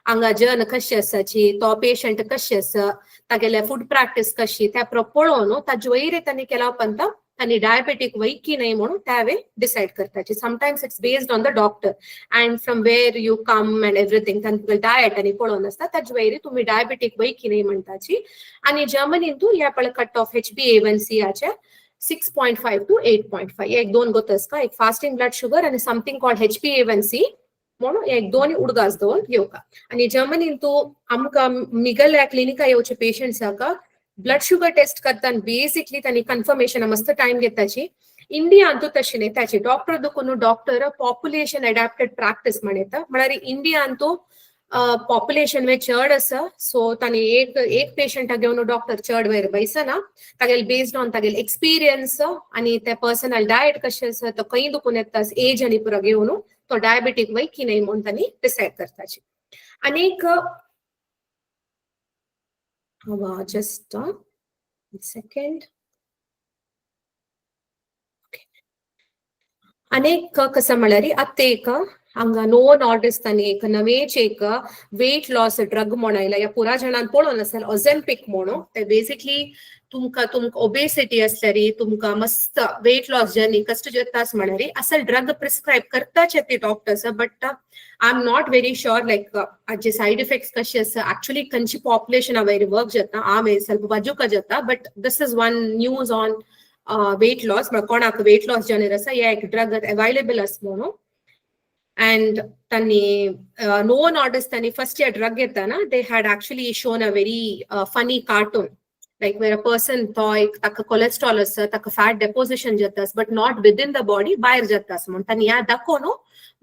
हांगा जन कशी आसाची तो पेशंट कशी आसा तागेले फूड प्रॅक्टीस कशी त्या पळोवन ताजे वयर त्यांनी केलाव पंत आणि डायबिटीक वय की नाही म्हणून त्यावे डिसाइड करताची sometimes it's based on the doctor and from where you come and everything तांचे डायट आणि पळोवन आसता ताजे वयर तुम्ही डायबिटीक वय की नाही म्हणताची आणि जर्मनीन तू या पळय कट ऑफ HbA1c याचे 6.5 to 8.5 एक दोन गोतस का एक फास्टिंग ब्लड शुगर आणि समथिंग कॉल्ड HbA1c म्हणून एक दोन उडगास दवरून घेवका आणि जर्मनीन तू आमकां मिगल या क्लिनिका येवचे पेशंट्स का ब्लड शुगर टेस्ट करताना बेसिकली त्यांनी कन्फर्मेशन मस्त टाइम घेताची इंडिया तू तशी नाही त्याची डॉक्टर दुखून डॉक्टर पॉप्युलेशन अडॅप्टेड प्रॅक्टिस म्हणता म्हळ्यार इंडियान तू पॉप्युलेशन वे चड आसा सो तांणी एक पेशंटा घेवन डॉक्टर चड वयर बसना तागेले बेस्ड ऑन तागेले एक्सपिरियन्स आणि त्या पर्सनल डायट कशें आसा तो खंय दुखून येता एज आनी पुरो घेवन तो डायबिटीक वय की नाही म्हणून तांणी डिसायड करताची आनीक just a second. अनेक कसं म्हळ्यार आतां एक हांगा नोवो नॉर्डिस्ट आनी एक नवेच एक वेट लॉस ड्रग म्हणून आयला या पुरा जाणांन पळोवन आसतलें ऑझेम्पिक म्हणून ते बेसिकली तुमकां ओबेसिटी असल्यार तुमकां मस्त वेट लॉस जर्नी कष्ट जातास म्हळ्यार असल ड्रग प्रिस्क्रायब करताचे ते doctors but I am not very sure like हाजे सायड इफेक्ट्स कशे आसा एक्चुअली खंयची पॉप्युलेशन वयर वर्क जाता आमी ಸ್ವಲ್ಪ बाजूका जाता but this is one news on weight loss कोणाक वेट लॉस जर्नी आसा या एक ड्रग अवेलेबल आसा म्हणून and tani no notice tani first year drug getana they had actually shown a very funny cartoon like where a person thought taka cholesterol asa taka fat deposition jatas but not within the body bahir jatas mon tani ya dakono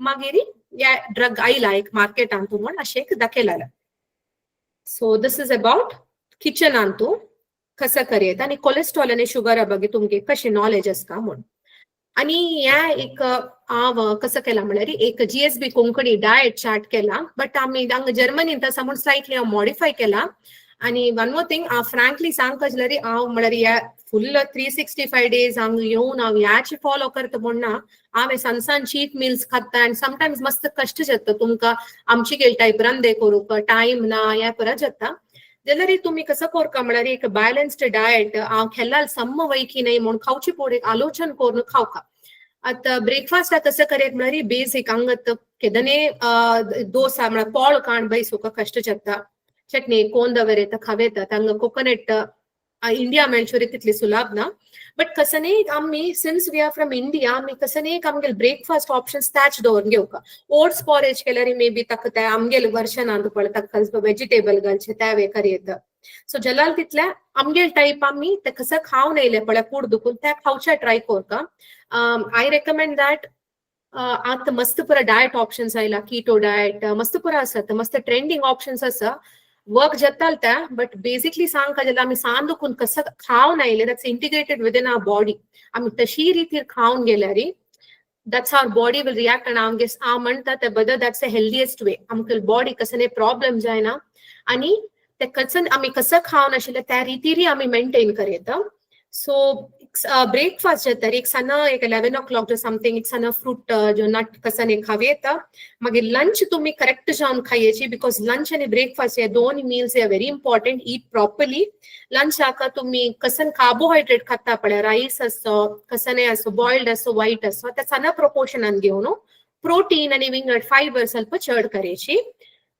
mageri ya drug I like market antu mon ashek dakelala so this is about kitchen antu kasa kariyeta आणि cholesterol आणि sugar ಬಗ್ಗೆ तुमगे कशे knowledge अस का mon आणि या एक हांव कसं केला म्हळ्यार एक GSB कोंकणी डायट चार्ट केला बट आमी हांगा जर्मनीन तसा म्हणून स्लायटली हांव मॉडिफाय केला आणि वन मोर थिंग हांव फ्रँकली सांगता जाल्यार हांव म्हळ्यार या फुल 365 डेज हांगा येवन हांव याची फॉलो करता म्हणना हांव सनसान चीट मिल्स खाता आनी समटायम्स मस्त कश्ट जाता तुमकां आमची गेल टायप रांदे करूंक टायम ना या परत जाता जाल्यार तुम्ही कसं करका म्हळ्यार एक बॅलन्स्ड डायट हांव खेळ्ळाल सम वय की नाही म्हणून खावची पडे आलोचन करून खावका आता ब्रेकफास्ट कसं करेत म्हळ्यार बेसिक हांगा केदने दोसा म्हळ्यार पोळ काण बैसुका कष्ट जाता चटणी कोण दवरता खावेतात हांगा कोकोनट इंडिया मेळचोरी तितली सुलभ ना बट कसने आम्ही since we are from India आम्ही कसने आमगे ब्रेकफास्ट ऑप्शन्स त्याच दवरून घेवका ओट्स पॉरेज केल्यार मे बी ताका ते आमगेल वर्शन आंत पळय ताका वेजिटेबल घालचे त्या वे करियेता सो जलाल तितल्या आमगेल टायप आम्ही ते कसं खावन येयले पळय कूड दुखून त्या खावचे ट्राय करता आय रेकमेंड दॅट आता मस्त पुरा डायट ऑप्शन्स आयला कीटो डायट मस्त पुरा आसात मस्त ट्रेंडिंग ऑप्शन्स आसा वर्क जाताल त्या बट बेसिकली सांगता जाल्यार आमी सांदून कसं खावन आयले that's integrated within our body आमी तशी रितीर खावन गेल्यार that's our body will react and हांव म्हणटा ते बद्दल that's the healthiest way आमकां बॉडी कसले प्रॉब्लेम जायना आणि ते कसं आमी कसं खावन आशिल्ले त्या रितीर आमी मेंटेन करयता सो ब्रेकफास्ट जाता एक सना एक 11 o'clock or something एक सना फ्रूट जो नट कसं खावे येता मागीर लंच तुम्ही करेक्ट जावन खायची बिकॉज लंच आणि ब्रेकफास्ट हे दोन मील्स हे व्हेरी इम्पॉर्टंट ईट प्रॉपरली लंच हाका तुम्ही कसं कार्बोहायड्रेट खाता पळय राईस असो कसं असो बॉइल्ड असो व्हाईट असो त्या सना प्रपोर्शनान घेवन प्रोटीन आणि विंगड फायबर ಸ್ವಲ್ಪ चड करची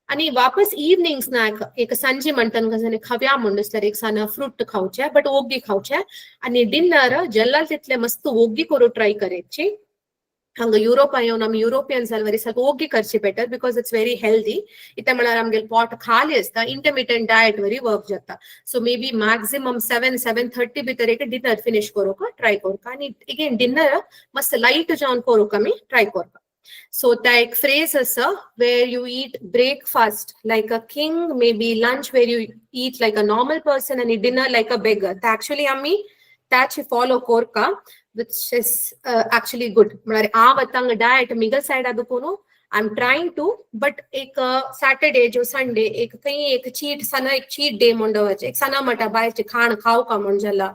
आणि वापस इवनिंग स्नॅक एक संजे म्हणतात कसं खव्या म्हणून एक सना फ्रूट खावचे बट ओग्गी खावचे आणि डिनर जल्लाल तितले मस्त ओग्गी करू ट्राय करची ಹಂಗ ಯುರೋಪ್ ಅಯ್ಯೋ ನಮ್ ಯುರೋಪಿಯನ್ಸ್ ಅಲ್ವರಿ ಸ್ವಲ್ಪ ಹೋಗಿ ಖರ್ಚು better because it's very healthy ಇತ್ತ ಮಳ ನಮ್ಗೆ ಪಾಟ್ ಖಾಲಿ Aska intermittent diet worry work जाता सो मे बी मैक्सिमम 7-7:30 भितर एक डिनर फिनिश करूका ट्राय करूका आणि अगेन डिनर मस्त लाईट जावन करूका मी ट्राय करूका सो त्या एक फ्रेज असा where you eat breakfast like a king may be lunch where you eat like a normal person आणि डिनर लाईक अ बेगर त्या ऍक्च्युअली आम्ही त्याची फॉलो करका which is actually good म्हणजे आवतंग डायट मिगल साइड आदुकोनो I am trying to but एक सॅटरडे जो संडे एक कहीं एक चीट सना एक चीट डे म्हणडवाचे एक सना मटा बायचे खाण खाव का म्हणजला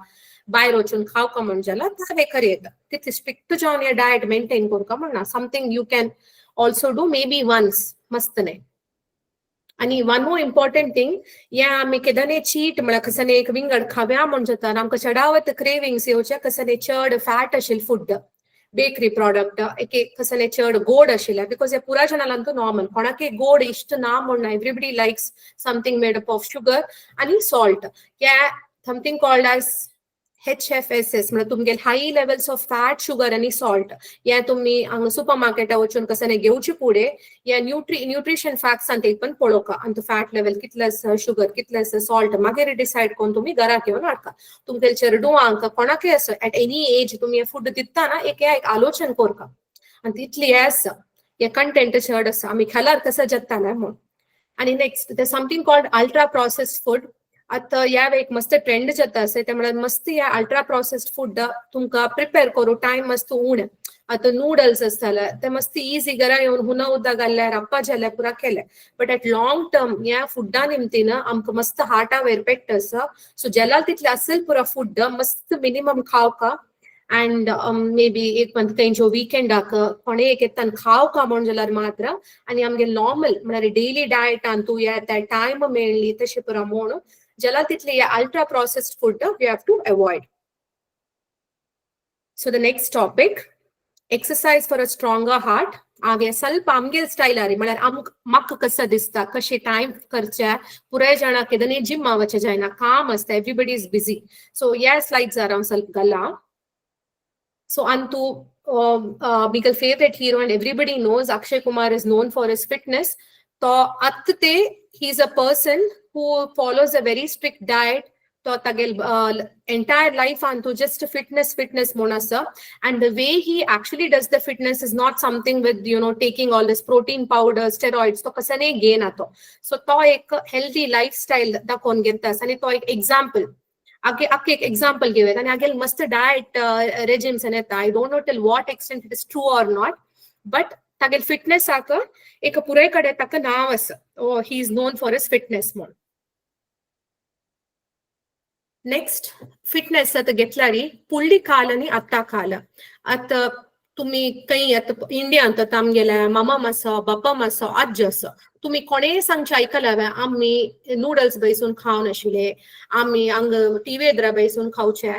बाहेर वचून खाव का म्हणजला त्या करेत तिथे स्ट्रिक्ट जाऊन या डायट मेंटेन करू का म्हणा something you can also do maybe once मस्त नाही आणि वन मोर इम्पॉर्टंट थिंग या आम्ही केदाने चीट म्हळ्यार कसं एक विंगड खाव्या म्हणजे आमकां चडावत क्रेविंग्स येवचे कसं चड फॅट आशिल्ले फूड बेकरी प्रॉडक्ट एक कसं चड गोड आशिल्ले बिकॉज हे पुरा जनांक नॉर्मल कोणाक गोड इष्ट ना म्हणून everybody likes something made up of sugar आणि सॉल्ट या समथिंग कॉल्ड एज HFSS म्हणजे तुमगे हाई लेवल्स ऑफ फॅट शुगर आणि सॉल्ट या तुम्ही सुपर मार्केटा वचून कसं घेवचे पुढे या न्यूट्रिशन फॅक्ट्स आणि पण पळोवका आणि फॅट लेवल कितले शुगर कितले सॉल्ट मागीर डिसाइड करून तुम्ही घरात घेऊन हाडका तुमचे चेडूआंक कोणाकय असो एट एनी एज तुम्ही फूड दिता ना एक आलोचन करका आणि तितली हे आसा या कंटेंट चड आसा आम्ही खाल्यार कसं जाताना म्हणून आणि next something called ultra processed food आता या एक मस्त ट्रेंड जाता असे त्यामुळे मस्त या अल्ट्रा प्रोसेस्ड फूड तुमका प्रिपेअर करू टाइम मस्त उण आता नूडल्स असताले ते मस्त इजी घरा येऊन हुना उद्दा घाल्ल्यार अप्पा जाल्यार पुरा केले बट एट लॉंग टर्म या फुडा निमतीन आमकां मस्त हार्टा वयर पेट्ट आसा सो जेलाल तितले असेल पुरा फूड मस्त मिनिमम खावका and maybe एक पण तेंचो वीकेंडाक कोणे एक येतान खावका म्हण जाल्यार मात्र आणि आमगे नॉर्मल म्हणजे डेली डायट तू या त्या टाइम मेळ्ळी तशें पुरा म्हूण जला तितले या ultra processed food we have to avoid so the next topic exercise for a stronger heart आगे ಸ್ವಲ್ಪ आमगे स्टाईल आरी म्हळ्यार म्हाका कसं दिसता कशें टाइम करचे पुराय जाणां केदनी जिम आवचे जायना काम आसता एवरीबडी इज बिजी सो या स्लाइड्सार हांव ಸ್ವಲ್ಪ घाला So Antu, Bigel favorite hero and everybody knows Akshay Kumar is known for his fitness. So atte he's a person who follows a very strict diet. So tagel entire life Antu just fitness monasa. And the way he actually does the fitness is not something with taking all this protein powder, steroids. So kasane gain ato. So to ek healthy lifestyle da kon getas. And to ek example. आगे एक एग्जांपल घेऊयात आणि आगे मस्त डायट रेजिम्स येता I don't know till what extent it is true or not but तागेल फिटनेस एक पुरे कडेन ताका नाव आसा he is known for his fitness म्हणून नेक्स्ट फिटनेस आता घेतल्यारी पुडली काल आणि आत्ता काल आता तुम्ही काही आता इंडियात आता आमगेल्या मामा आसा बापा आसा आज्ज आसा तुम्ही कोणे सांगचे ऐकला आम्ही नूडल्स बैसून खावन आशिल्ले आम्ही हांग टीव्ही एद्रा बैसून खावचे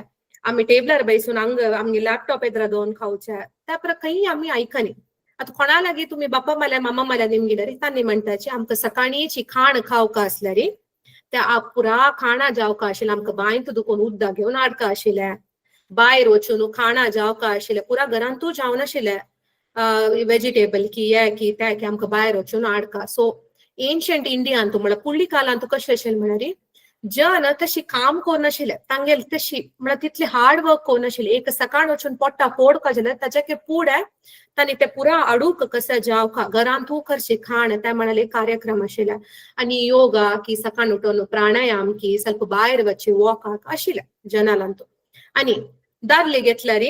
आम्ही टेबलार बैसून हांग आमगे लॅपटॉप एद्रा दोन खावचे त्या काही आम्ही ऐकनी आता कोणा लागी तुम्ही बापा मला मामा मला निमगेल्यारी तांणी म्हणटाचे आमकां सकाळीची खाण खावका आसल्यारी त्या पुरा खाणा जावका आशिल्ले आमकां बांयत दुखून उद्दा घेवन हाडका आशिल्ले भायर वचून खाणा जावका आशिल्ले पुरा घरांतू जावन आशिल्ले वेजिटेबल की की त्या की आमकां भायर वचून हाडका सो एन्शियंट इंडियान म्हळ्यार पुडली कालांत कशें आशिल्लें म्हळ्यार जन तशी काम कोनाशिल्ले तांगेल तशी म्हळ्यार तितले हार्ड वर्क कोनाशिल्ले एक सकाळ वचून पोट्टा पोडका जाल्यार ताचे पुढे तांणी ते पुरा अडूक कसं जावका घरान तू करशी खाण त्या म्हणाले कार्यक्रम आशिल्ले आनी योगा की सकाळ उठून प्राणायाम की ಸ್ವಲ್ಪ भायर वच्ची वॉकाक आशिल्ले जनालांतू आनी दादले घेतल्यार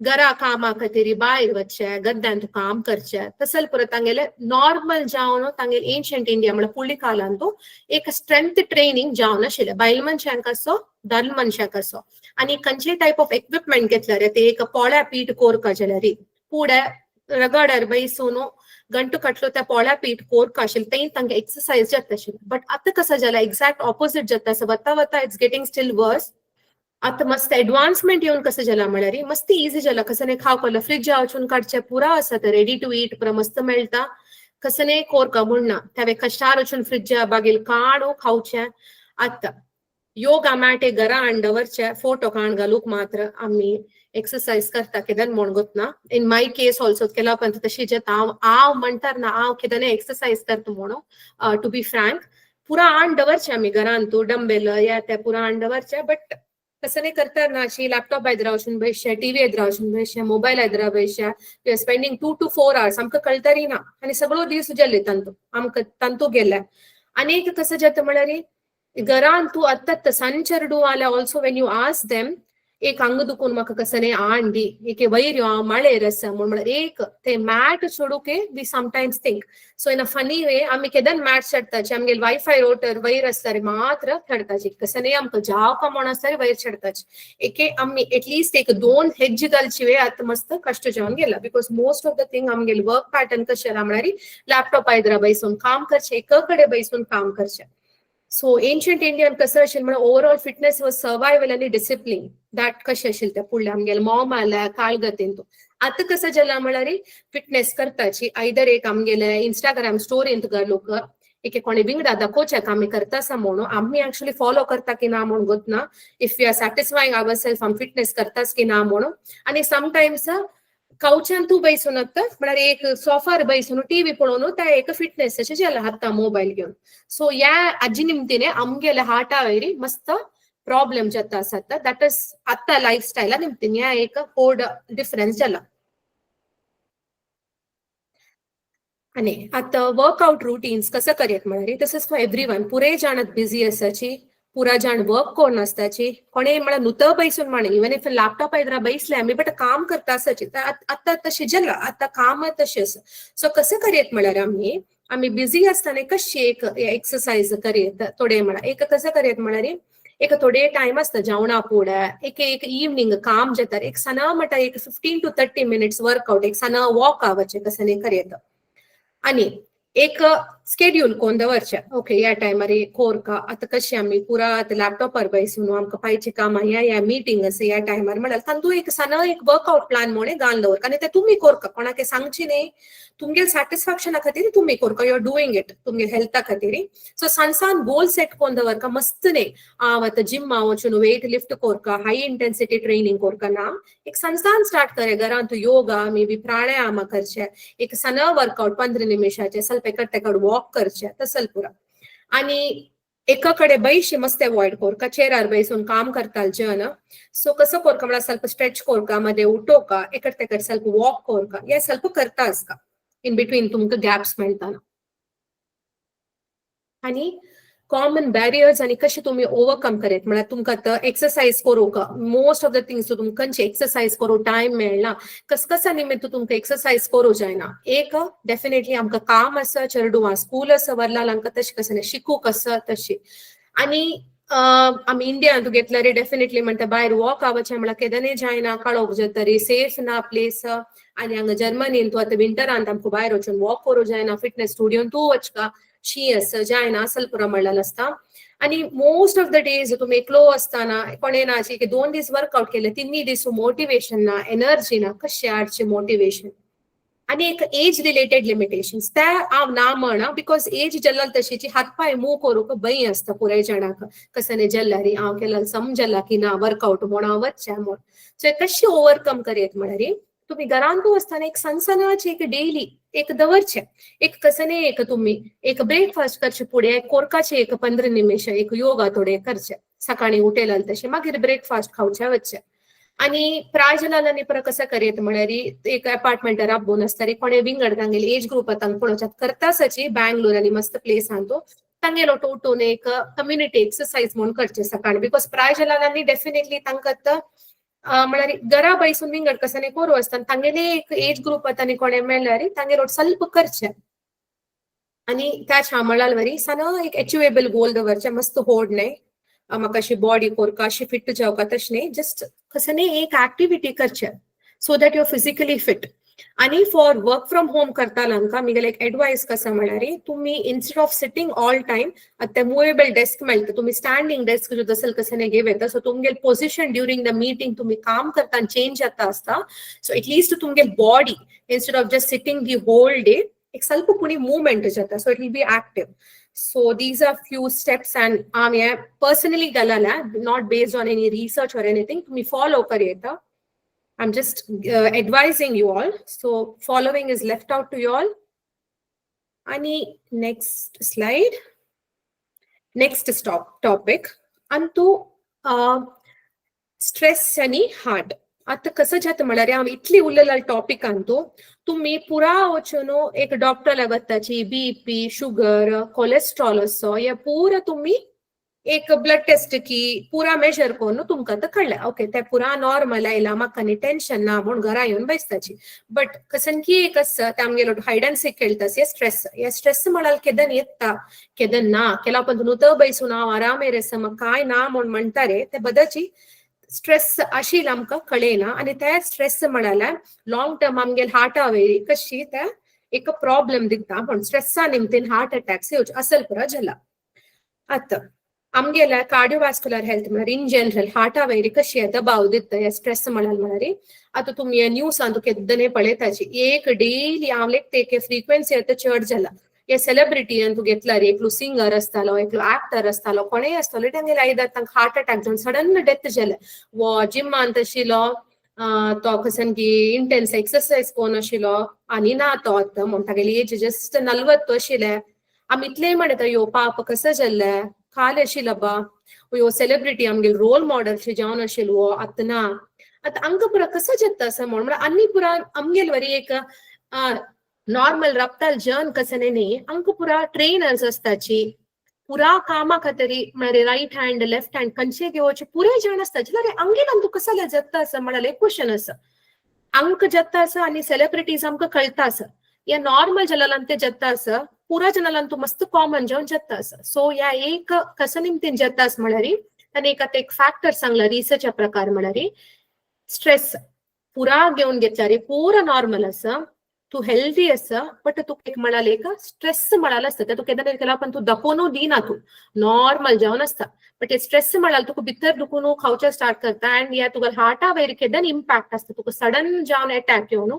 घरा कामा खातीर भायर वच्चे गद्द्यान तू काम करचे तसल पुरो तांगेले नॉर्मल जावन तांगेले एन्शियंट इंडिया म्हळ्यार पुर्ली कालांतू एक स्ट्रेंथ ट्रेनिंग जावन आशिल्ले बायल मनशांक असो दादल मनशांक असो आनी खंयचे टायप ऑफ इक्विपमेंट घेतल्यार ते एक पोळ्या पीठ कोरका जाल्यार पुढे रगडर बैसून गंटू कटलो त्या पोळ्या पीठ कोरका आशिल्ले ते तांकां एक्सरसाइज जाता आशिल्ले बट आतां कसं जाला एक्झॅक्ट ऑपोजिट जाता सो वता वता इट्स गेटिंग स्टील वर्स आता मस्त एडवान्समेंट येऊन कसं जाला म्हळ्यार मस्त इजी जाला कसं खावपाक फ्रिज वचून काडचे पुरा आसा रेडी टू ईट पुरा मस्त मेळटा कसं कोरका म्हणना त्या कश्टार वचून फ्रिज बागेल काडू खावचे आता योगा मॅट घरा हाडून दवरचे फोटो काण घालूक मात्र आम्ही एक्सरसाइज करता कितें म्हण गोतना इन माय केस ऑल्सो केला पण तशी जे हांव म्हणटार ना हांव कितें एक्सरसाइज करता म्हणून टू बी फ्रँक पुरा हाडून दवरचे आमी घरान तू डंबेल या त्या पुरा हाडून दवरचे बट कसं करता ना अशी लॅपटॉप एद्रा वचून बसचे टीव्ही एद्रा वचून बसचे मोबाईल एद्रा बसचे स्पेंडिंग 2 to 4 hours आमकां कळतरी ना आनी सगळो दीस गेले तंतू आमकां तंतू गेले आनी एक कसं जाता म्हळ्यार घरान तू आत्ता संचरडू आल्या also Wien you ask them एक अंग दुखून म्हाका कसं आंडी एक वयर यो मळेर आसा म्हळ्यार एक ते मॅट सोडूके we sometimes think so in a funny way आमी केदन मॅट चडताचे आमगे वायफाय रोटर वयर आसतार मात्र चडताचे कसं आमकां जावका म्हण आसतार वयर चडताचे एक आमी एटलिस्ट एक 2 हेज्ज घालची वे आतां मस्त कष्ट जावन गेला because most of the thing आमगे वर्क पॅटर्न कशें आसा म्हळ्यार लॅपटॉप एद्रा बैसून काम करचे एका कडेन बैसून काम करचे सो एन्शियंट इंडियन कसं आशिल्लें म्हळ्यार ओवरऑल फिटनेस वॉज सर्वायवल आनी डिसिप्लीन दॅट कशें आशिल्लें ते फुडलें आमगेले मॉम आल्या काळगतीन तू आतां कसं जाला म्हळ्यार फिटनेस करताची आयदर एक आमगेले इंस्टाग्राम स्टोरींत घालूक एक कोणी विंगडा दाखोवचें आमी करता आसा म्हणून आमी एक्चुअली फॉलो करता की ना म्हणून गोतना if we are satisfying our self आमी फिटनेस करताच की ना म्हणून आनी समटायम्स कावच्यान तू बैसून म्हळ्यार एक सोफार बैसून टीव्ही पळोवन त्या एक फिटनेस अशें जाला आतां मोबायल घेवन सो ह्या हाजे निमतीने आमगेले हार्टा वयरी मस्त प्रॉब्लेम जाता आसा दॅट इज आतां लायफस्टायला निमतीन ह्या एक व्हड डिफरन्स जाला आनी आतां वर्कआउट रुटीन्स कसं करेत म्हळ्यार दिस इज फॉर एव्हरीवन पुरे जाण बिझी आसाची पुरा जाण वर्क कोण आसताची कोणे म्हळ्यार नुत बैसून म्हण इवन इफ लॅपटॉप एद्रा बैसले आमी बट काम करता आसाची आतां तशें जाला आतां काम तशें आसा सो कसं करेत म्हळ्यार आमी बिझी आसतना कशी एक एक्सरसाइज करेत थोडे म्हळ्यार एक कसं करेत म्हळ्यार एक थोडे टाइम आसता जेवणा फुडें एक इवनिंग काम जाता एक सना म्हणटा एक 15 to 30 minutes वर्कआउट एक सना वॉक आवाचे कसं करेत आनी एक स्केड्यूल कोण दवरचे ओके ह्या टायमार कोरका आतां कशी आमी पुरा लॅपटॉपार बैसून आमकां पायची कामां ह्या मिटींग आसा ह्या टायमार म्हळ्यार तातूं एक सना एक वर्कआउट प्लॅन म्हणून घालून दवरका आनी ते तुमी कोरका कोणाक सांगची न्ही तुमगे सॅटिस्फॅक्शना खातीर तुमी कोरका यू आर डुईंग इट तुमगे हेल्था खातीर सो सनसान गोल सेट कोण दवरका मस्त न्ही हांव आतां जिम्मा वचून वेट लिफ्ट कोरका हाय इंटेन्सिटी ट्रेनिंग कोरका ना एक सनसान स्टार्ट करे घरान तू योगा मे बी प्राणायाम करचे एक सना वर्कआउट 15 निमिषाचे ಸ್ವಲ್ಪ एकड वॉक करचे तसल पुरा आनी एका कडे बैशी मस्त अवॉइड कोरका चेरार बैसून काम करताल जन सो कसं कोरका म्हळ्यार ಸ್ವಲ್ಪ स्ट्रेच कोरका मध्ये उठोका एकड तेकड ಸ್ವಲ್ಪ वॉक कोरका हे ಸ್ವಲ್ಪ करता आसका इन बिटवीन तुमकां गॅप्स मेळटाना आनी कॉमन बॅरियर्स आनी कशे तुम्ही ओवरकम करेत म्हळ्यार तुमकां आतां एक्सरसाइज करूंक मोस्ट ऑफ द थिंग्स तुमकां खंयचे एक्सरसाइज करूंक टायम मेळना कसा निमित्त तुमकां एक्सरसाइज करूं जायना एक डेफिनेटली आमकां काम आसा चेडूं स्कूल आसा वरलांका तशें कसं शिकूंक आसा तशी आनी आमी इंडियान घेतल्यार डेफिनेटली म्हणटा भायर वॉक आवाचें म्हळ्यार केदनय जायना काळोख जाता रे सेफ ना प्लेस आनी हांगा जर्मनीन तूं आतां विंटरांत आमकां भायर वचून वॉक करूं जायना फिटनेस स्टुडियोन तूं वचका शी आसा जायना स्वल्प म्हणलेलें आसता आनी मोस्ट ऑफ द डेज तुमी एकलो आसतना कोणें ना की 2 दीस वर्कआउट केले 3 दीस मोटिवेशन ना एनर्जी ना कशें हाडचें मोटिवेशन आनी एक एज रिलेटेड लिमिटेशन्स ते हांव ना म्हणा बिकॉज एज जल्ला तशीची हातपाय मूव करूंक भंय आसता पुराय जाणांक कसं जल्ला रे हांव केला समजला की ना वर्कआउट म्हूण हांव वचचें म्हूण सो कशी ओवरकम करेत म्हळ्यार तुम्ही घरांतू असताना एक सनसनाचे एक डेली एक दवरचे एक कसने एक तुम्ही एक ब्रेकफास्ट करचे पुढे एक कोरकाचे एक 15 निमिष एक योगा थोडे करचे सकाळी उठेल तसे मागीर ब्रेकफास्ट खावचे वच्चे आणि प्रायजलांनी पर कसं करेत म्हळ्यार एक अपार्टमेंट राबून आसता कोणे विंगड तांगेली एज ग्रुप कोणाच्यात करतासची बँगलोर आणि मस्त प्लेस तो तांगेलो उठून एक कम्युनिटी एक्सरसाइज म्हणून करचे सकाळी बिकॉज प्रायजलांनी डेफिनेटली तांकां म्हळ्यार घरा बैसून विंगड कसं करू असतात तांगेले एक एज ग्रुप आणि कोणे मेळ्ळ्यार तांगेलो ಸ್ವಲ್ಪ करचे आणि त्या म्हळाल वरी सन एक अचिवेबल गोल दवरचे मस्त होड नाही म्हाका अशी बॉडी कोरका अशी फिट जावका तशें न्ही जस्ट कसं न्ही एक ऍक्टिव्हिटी करचे so that you are physically fit आणि फॉर वर्क फ्रॉम होम करताना मिगेल एक एडवाइस कसं म्हळ्यार तुम्ही instead of sitting all time ते मुवेबल डेस्क मेळटा तुम्ही स्टँडिंग डेस्क जो दसल कसं नाही घेवेता सो तुमगेल पोझिशन ड्युरिंग द मीटिंग तुम्ही काम करता चेंज जाता असता सो एटलीस्ट तुमगेल body instead of just sitting the whole day एक ಸ್ವಲ್ಪ पुणी मूवमेंट जाता so it will B active. So these are few steps and personally galala not based on any research or anything me follow kareta. I'm just advising you all, so following is left out to you all. Ani next slide, next topic antu stress आणि heart. आता कसं जातं म्हळ्यार हांव इतली उरलेला टॉपिक तो तुम्ही पुरा वचून एक डॉक्टर वताची बीपी शुगर कोलेस्ट्रॉल असो या पुरा तुम्ही एक ब्लड टेस्ट की पुरा मेजर करून तुमकां तर कळलं ओके ते पुरा नॉर्मल आयला म्हाका न्ही टेन्शन ना म्हणून घरा येऊन बसताची बट कसं की एक आसता ते आमगेलो हायड अँड सीक खेळटास हे स्ट्रेस म्हणाल केदन येता केदन ना केला पण नुत बैसून हांव आराम येरेस म्हाका काय ना म्हणून म्हणटा रे ते बदाची स्ट्रेस आशिल आमकां कळेना आणि त्या स्ट्रेस म्हणाल्यार लॉंग टर्म आमगेल हार्टा वयरी कशी त्या एक प्रॉब्लेम दिता पण स्ट्रेसा निमतेन हार्ट अटॅक्स येवचे असल पुरा जाला. आता आमगेल्या कार्डिओवॅस्क्युलर हेल्थ म्हळ्यार इन जनरल हार्टा वयरी कशी दबाव दिता या स्ट्रेस म्हणाल आता तुम्ही न्यूजान केदने पळयताची एक डेली हांव ते फ्रिक्वेन्सी चड जाला या सेलिब्रिटीन तू घेतला रे एकलो सिंगर असतालो एकलो ऍक्टर असतालो कोणेय असतालो तांगेले आयदार तांकां हार्ट अटॅक जावन सडन डेथ जाले वो जिमान तशिलो तो कसन की इंटेन्स एक्सरसाइज कोण आशिलो आनी ना तो आतां म्हण तागेली एज जस्ट 40 आशिले आमी इतले म्हणटा यो पाप कसं जाल्ले खाल आशिला बा यो सेलिब्रिटी आमगेल रोल मॉडेल जावन आशिल वो आतां ना आतां आमकां पुरा कसं जाता असं म्हणून आनी पुरा आमगेल वरी एक नॉर्मल रफ्तार जर्न कसं न्ही आमकां पुरा ट्रेनर्स असताची पुरा कामा खातीर म्हळ्यार रायट हँड लेफ्ट हँड खंयचे घेवचे पुरे जाण आसताचे जाल्यार आमगेल्यान तूं कसं जाता आसा म्हळ्यार एक क्वेश्चन आसा आमकां जाता आसा आनी सेलिब्रिटीज आमकां कळटा आसा या नॉर्मल जनालान ते जाता आसा पुरा जनालान तूं मस्त कॉमन जावन जाता आसा सो ह्या एक कसं निमतेन जाता आसा म्हळ्यार ताणें एक फॅक्टर सांगला रिसर्चा प्रकार म्हळ्यार स्ट्रेस पुरा घेवन घेतल्यार पुरा नॉर्मल आसा तू हेल्दी आसा बट तू एक म्हणाल एक स्ट्रेस म्हणाल असता तू केदार केला पण तू दखोनू दिना तू नॉर्मल जावन आसता बट स्ट्रेस म्हणाल तुका भितर दुखून खावचे स्टार्ट करता अँड या तुका हार्टा वयर केदार इम्पॅक्ट आसता तुका सडन जावन अटॅक येवन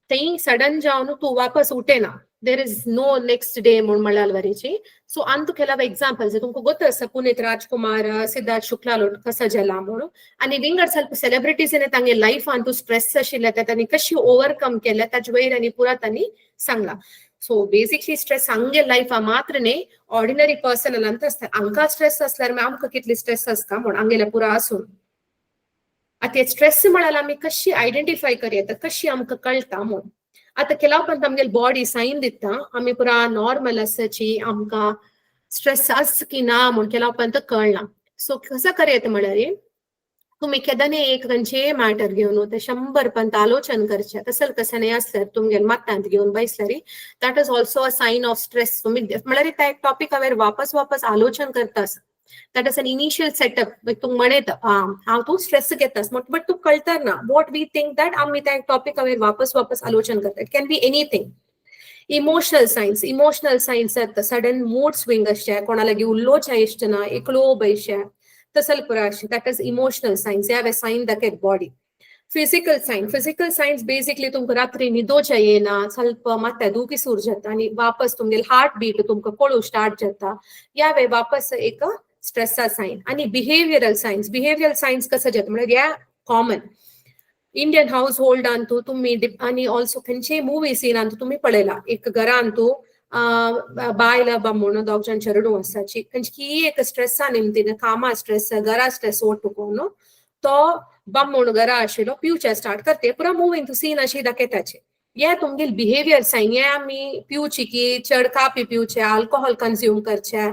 थंय सडन जावन तू वापस उठेना there is no next day म्हणून म्हणाल वरीची सो आंतू केला एग्जाम्पल्स तुमकां गोत आसा पुनीत राजकुमार सिद्धार्थ शुक्ला कसं जाला म्हणून आणि विंगड ಸ್ವಲ್ಪ सेलिब्रिटीजने तांगे लाईफान तू स्ट्रेस आशिल्ले तांणी कशी ओवरकम केल्या ताचे वयर आनी पुरा तांणी सांगला सो बेसिकली स्ट्रेस आमगे लाईफा मात्र न्ही ऑर्डिनरी पर्सनल आसता आमकां स्ट्रेस असल्यार आमकां कितली स्ट्रेस आसता म्हणून आमगेल्या पुरा आसून आता स्ट्रेस म्हणाल आमी कशी आयडेंटिफाय करता कशी आमकां कळटा म्हणून आता केला पण आमगेल बॉडी सायन दिता आमी पुरा नॉर्मल आसाची आमकां स्ट्रेस आस की ना म्हूण केला पण कळना सो कसं करता म्हळ्यार तुम्ही केदाने एक खंयचे मॅटर घेवन ते 100 पर्यंत आलोचन करचे तसल कसं नाही असल्यार तुमगेल मात्तांत घेवन बसल्यार that is also a sign of stress तुम्ही म्हळ्यार त्या एक टॉपिका वयर वापस आलोचन करता that is an initial setup like tu म्हणत हांव तू स्ट्रेस घेतास बट तू कळटा ना what we think that आम्ही त्या टॉपिक वयर वापस आलोचन करता it can be anything emotional signs आहेत सडन मूड स्विंग असचे कोणाला उल्लोच्या इश्टना एकलो बैशे तसल पुरा that is emotional signs have a sign that body physical signs basically तुमकां रात्री न्हिदोवचें येना ಸ್ವಲ್ಪ ಮತ್ತೆ दुखी जाता आनी वापस तुमगेल हार्ट बीट तुमकां कळू स्टार्ट जाता या वे वापस एक स्ट्रेसा सायन आणि बिहेवियरल सायन्स कसं जाता म्हळ्यार या common Indian house hold Antu तुम्ही आणि ऑल्सो खंयचे मूवी सीन अंतू तुम्ही पळयला एक घरा अंतू ಬಾಯಿಲ ಬಮ್ಮೋಣ ದೌಜನ್ ಚರಡು ವಸಾಚಿ ಕಂಚಿ ಏಕ ಸ್ಟ್ರೆಸ್ ನಿಮ್ತಿನ ಕಾಮ ಸ್ಟ್ರೆಸ್ ಗರಾ ಸ್ಟ್ರೆಸ್ ಒಟ್ಟುಕೋನು तो बम्मोण घरा आशिलो पिवचे स्टार्ट करते पुरा मूवीन तू सीन अशी दाखयताचे ये तुमगेल बिहेवियर साइन ये आमी पिवची की चड कापी पिवचे अल्कोहोल कंज्यूम करचे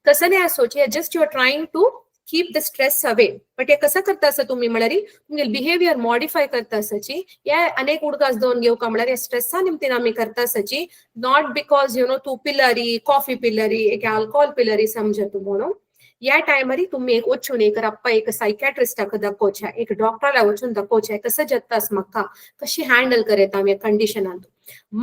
कसं नाही असोचे just you are trying to keep the stress away but हे कसं करता असं तुम्ही म्हणारी तुमगेल बिहेवियर मॉडिफाय करता असाची या अनेक उडकास दोन घेऊ का म्हणारी स्ट्रेसा निमतीन आम्ही करता असाची नॉट बिकॉज यू नो तू पिलरी कॉफी पिलरी एक अल्कोहोल पिलरी समजा तू म्हणून या टायमारी तुम्ही एक वचून एक रप्पा एक सायकॅट्रिस्टाक दाखोवचे एक डॉक्टरला वचून दाखोवचे कसं जत्तास म्हाका कशी हँडल करेत आम्ही कंडिशनांत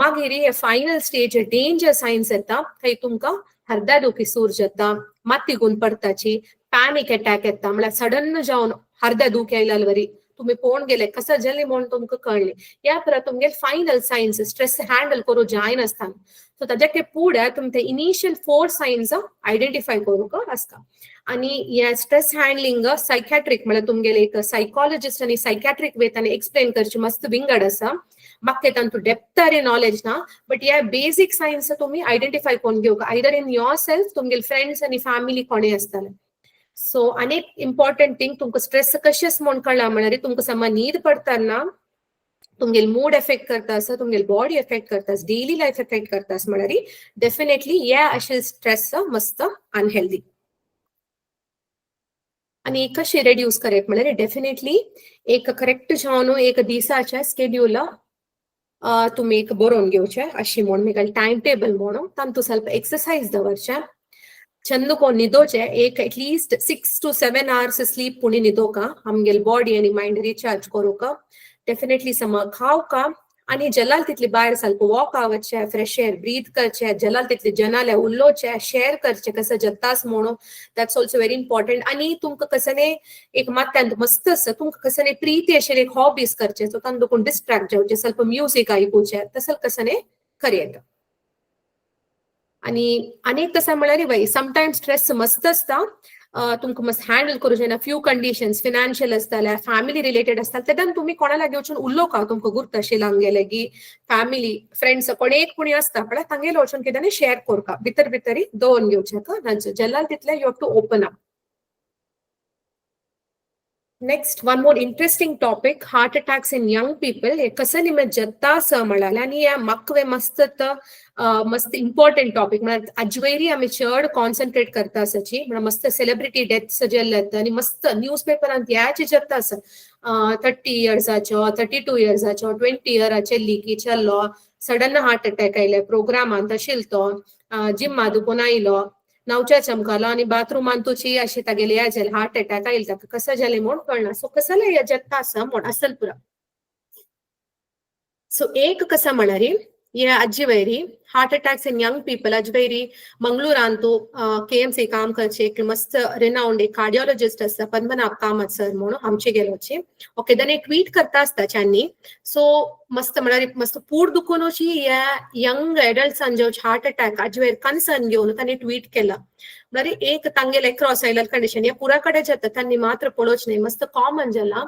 मागीर हे फायनल स्टेज डेंजर सायन्स येता थंय तुमकां हृदयदुखी सूर जाता माती गुण पडताची पॅनिक अटॅक येता म्हळ्यार सडन जावन हृदयदुखी आयला वरी तुम्ही पळोवन गेले कसं जालें म्हणून तुमकां कळले या परत तुमगे फायनल सायन्स स्ट्रेस हँडल करूं जाय नासता सो ताज्या पुढे तुमचे इनिशियल 4 सायन्स आयडेंटिफाय करूंक आसता आणि या स्ट्रेस हँडलिंग सायकॅट्रिक म्हळ्यार तुमगेले एक सायकोलॉजिस्ट आणि सायकॅट्रिक वेतान एक्सप्लेन करची मस्त विंगड आसा म्हाका तांतू डेप्थारी नॉलेज ना बट या बेसिक सायन्स तुम्ही आयडेंटिफाय करून घेवक आयदर इन युअर सेल्फ तुमगेल फ्रेंड्स आणि फॅमिली कोणे आसताले सो अनेक इम्पॉर्टंट थिंग तुमकां स्ट्रेस कशेंच म्हण कळ्ळा म्हळ्यार तुमकां समा न्हीद पडतना तुमगेल मूड एफेक्ट करतास तुमगेल बॉडी एफेक्ट करतास डेली लाईफ एफेक्ट करतास म्हळ्यार डेफिनेटली या अशें स्ट्रेस मस्त अनहेल्दी आणि कशी रेड्यूस करेक्ट म्हळ्यार डेफिनेटली एक करेक्ट जावन एक दिसाच्या स्केड्यूल तुम्ही एक बरोवन घेवचे अशी म्हण मेगल टाइम टेबल म्हणून तांतू ಸ್ವಲ್ಪ एक्सरसाइज दवरचे चंदको निदोचे एक एटलीस्ट 6 to 7 hours स्लीप पुणी निदोका आमगेल बॉडी आणि माइंड रिचार्ज करूका डेफिनेटली सम खावका आणि जलाल तितली बाहेर ಸ್ವಲ್ಪ वॉक आवचे फ्रेश एअर ब्रीथ करचे जलाल तितली जनाले उल्लोचे शेअर करचे कसं जत्तास म्हणून दॅट्स ऑल्सो व्हेरी इम्पॉर्टंट आणि तुमकां कसने एक मात्यान मस्त असं तुमकां कसने प्रीती अशें एक हॉबीज करचे सो तांकां दुखून डिस्ट्रॅक्ट जावचे ಸ್ವಲ್ಪ म्युझिक आयकुचे तसं कसने करेत आणि अनेक तसा म्हळ्यार वय समटायम्स स्ट्रेस मस्त असता तुमकां मस्त हँडल करू जायना फ्यू कंडिशन्स फिनान्शियल आसताले फॅमिली रिलेटेड आसता तेन्ना तुम्ही कोणाला घेवचून उलोवका तुमकां गुर्त आशिल्ला आमगेले की फॅमिली फ्रेंड्स कोणी आसता पळय तांगेले वचून कितें शेअर करता भितर भितरी दवरून घेवचे का जल्लाल तितले you have to open up next one more interesting topic heart attacks in young people हे कसं निमे जत्तास म्हळ्यार आणि या मक्वे मस्त इम्पॉर्टंट टॉपिक म्हळ्यार अजवेरी आमी चड कॉन्सन्ट्रेट करता आसाची म्हळ्यार मस्त सेलिब्रिटी डेथ्स जेल्ले आणि मस्त न्यूज पेपरांत याचे जत्ता आसा 30 इयर्साचो 32 इयर्साचो 20 इयराचे लिकी चल्लो सडन हार्ट अटॅक आयले प्रोग्रामांत आशिल्लो तो जिम्मा दुखून आयलो नवच्या चमकालो आणि बाथरूमान तुची अशी तागेली याजेल हार्ट अटॅक आयिल ताका कसं जालें म्हूण कळना सो कसं या जत्ता आसा म्हूण असल पुरा सो एक कसं म्हणारी ये अजवेरी heart attacks in young people अजवेरी मंगळूरांतू KMC काम करचे एक मस्त रिनाउंड एक कार्डियोलॉजिस्ट आसा पद्मनाभ कामत सर म्हणून आमचे गेलोची ओके देन एक ट्वीट करता आसता त्यांनी सो मस्त म्हणारी मस्त पूड दुखोनोची या यंग एडल्ट्सान जे हार्ट अटॅक अजवेर कन्सर्न घेऊन त्यांनी ट्वीट केला म्हळ्यार एक तांगेले क्रॉस आयलर कंडिशन या पुरा कडेन जाता त्यांनी मात्र पळोवच नाही मस्त कॉमन जाला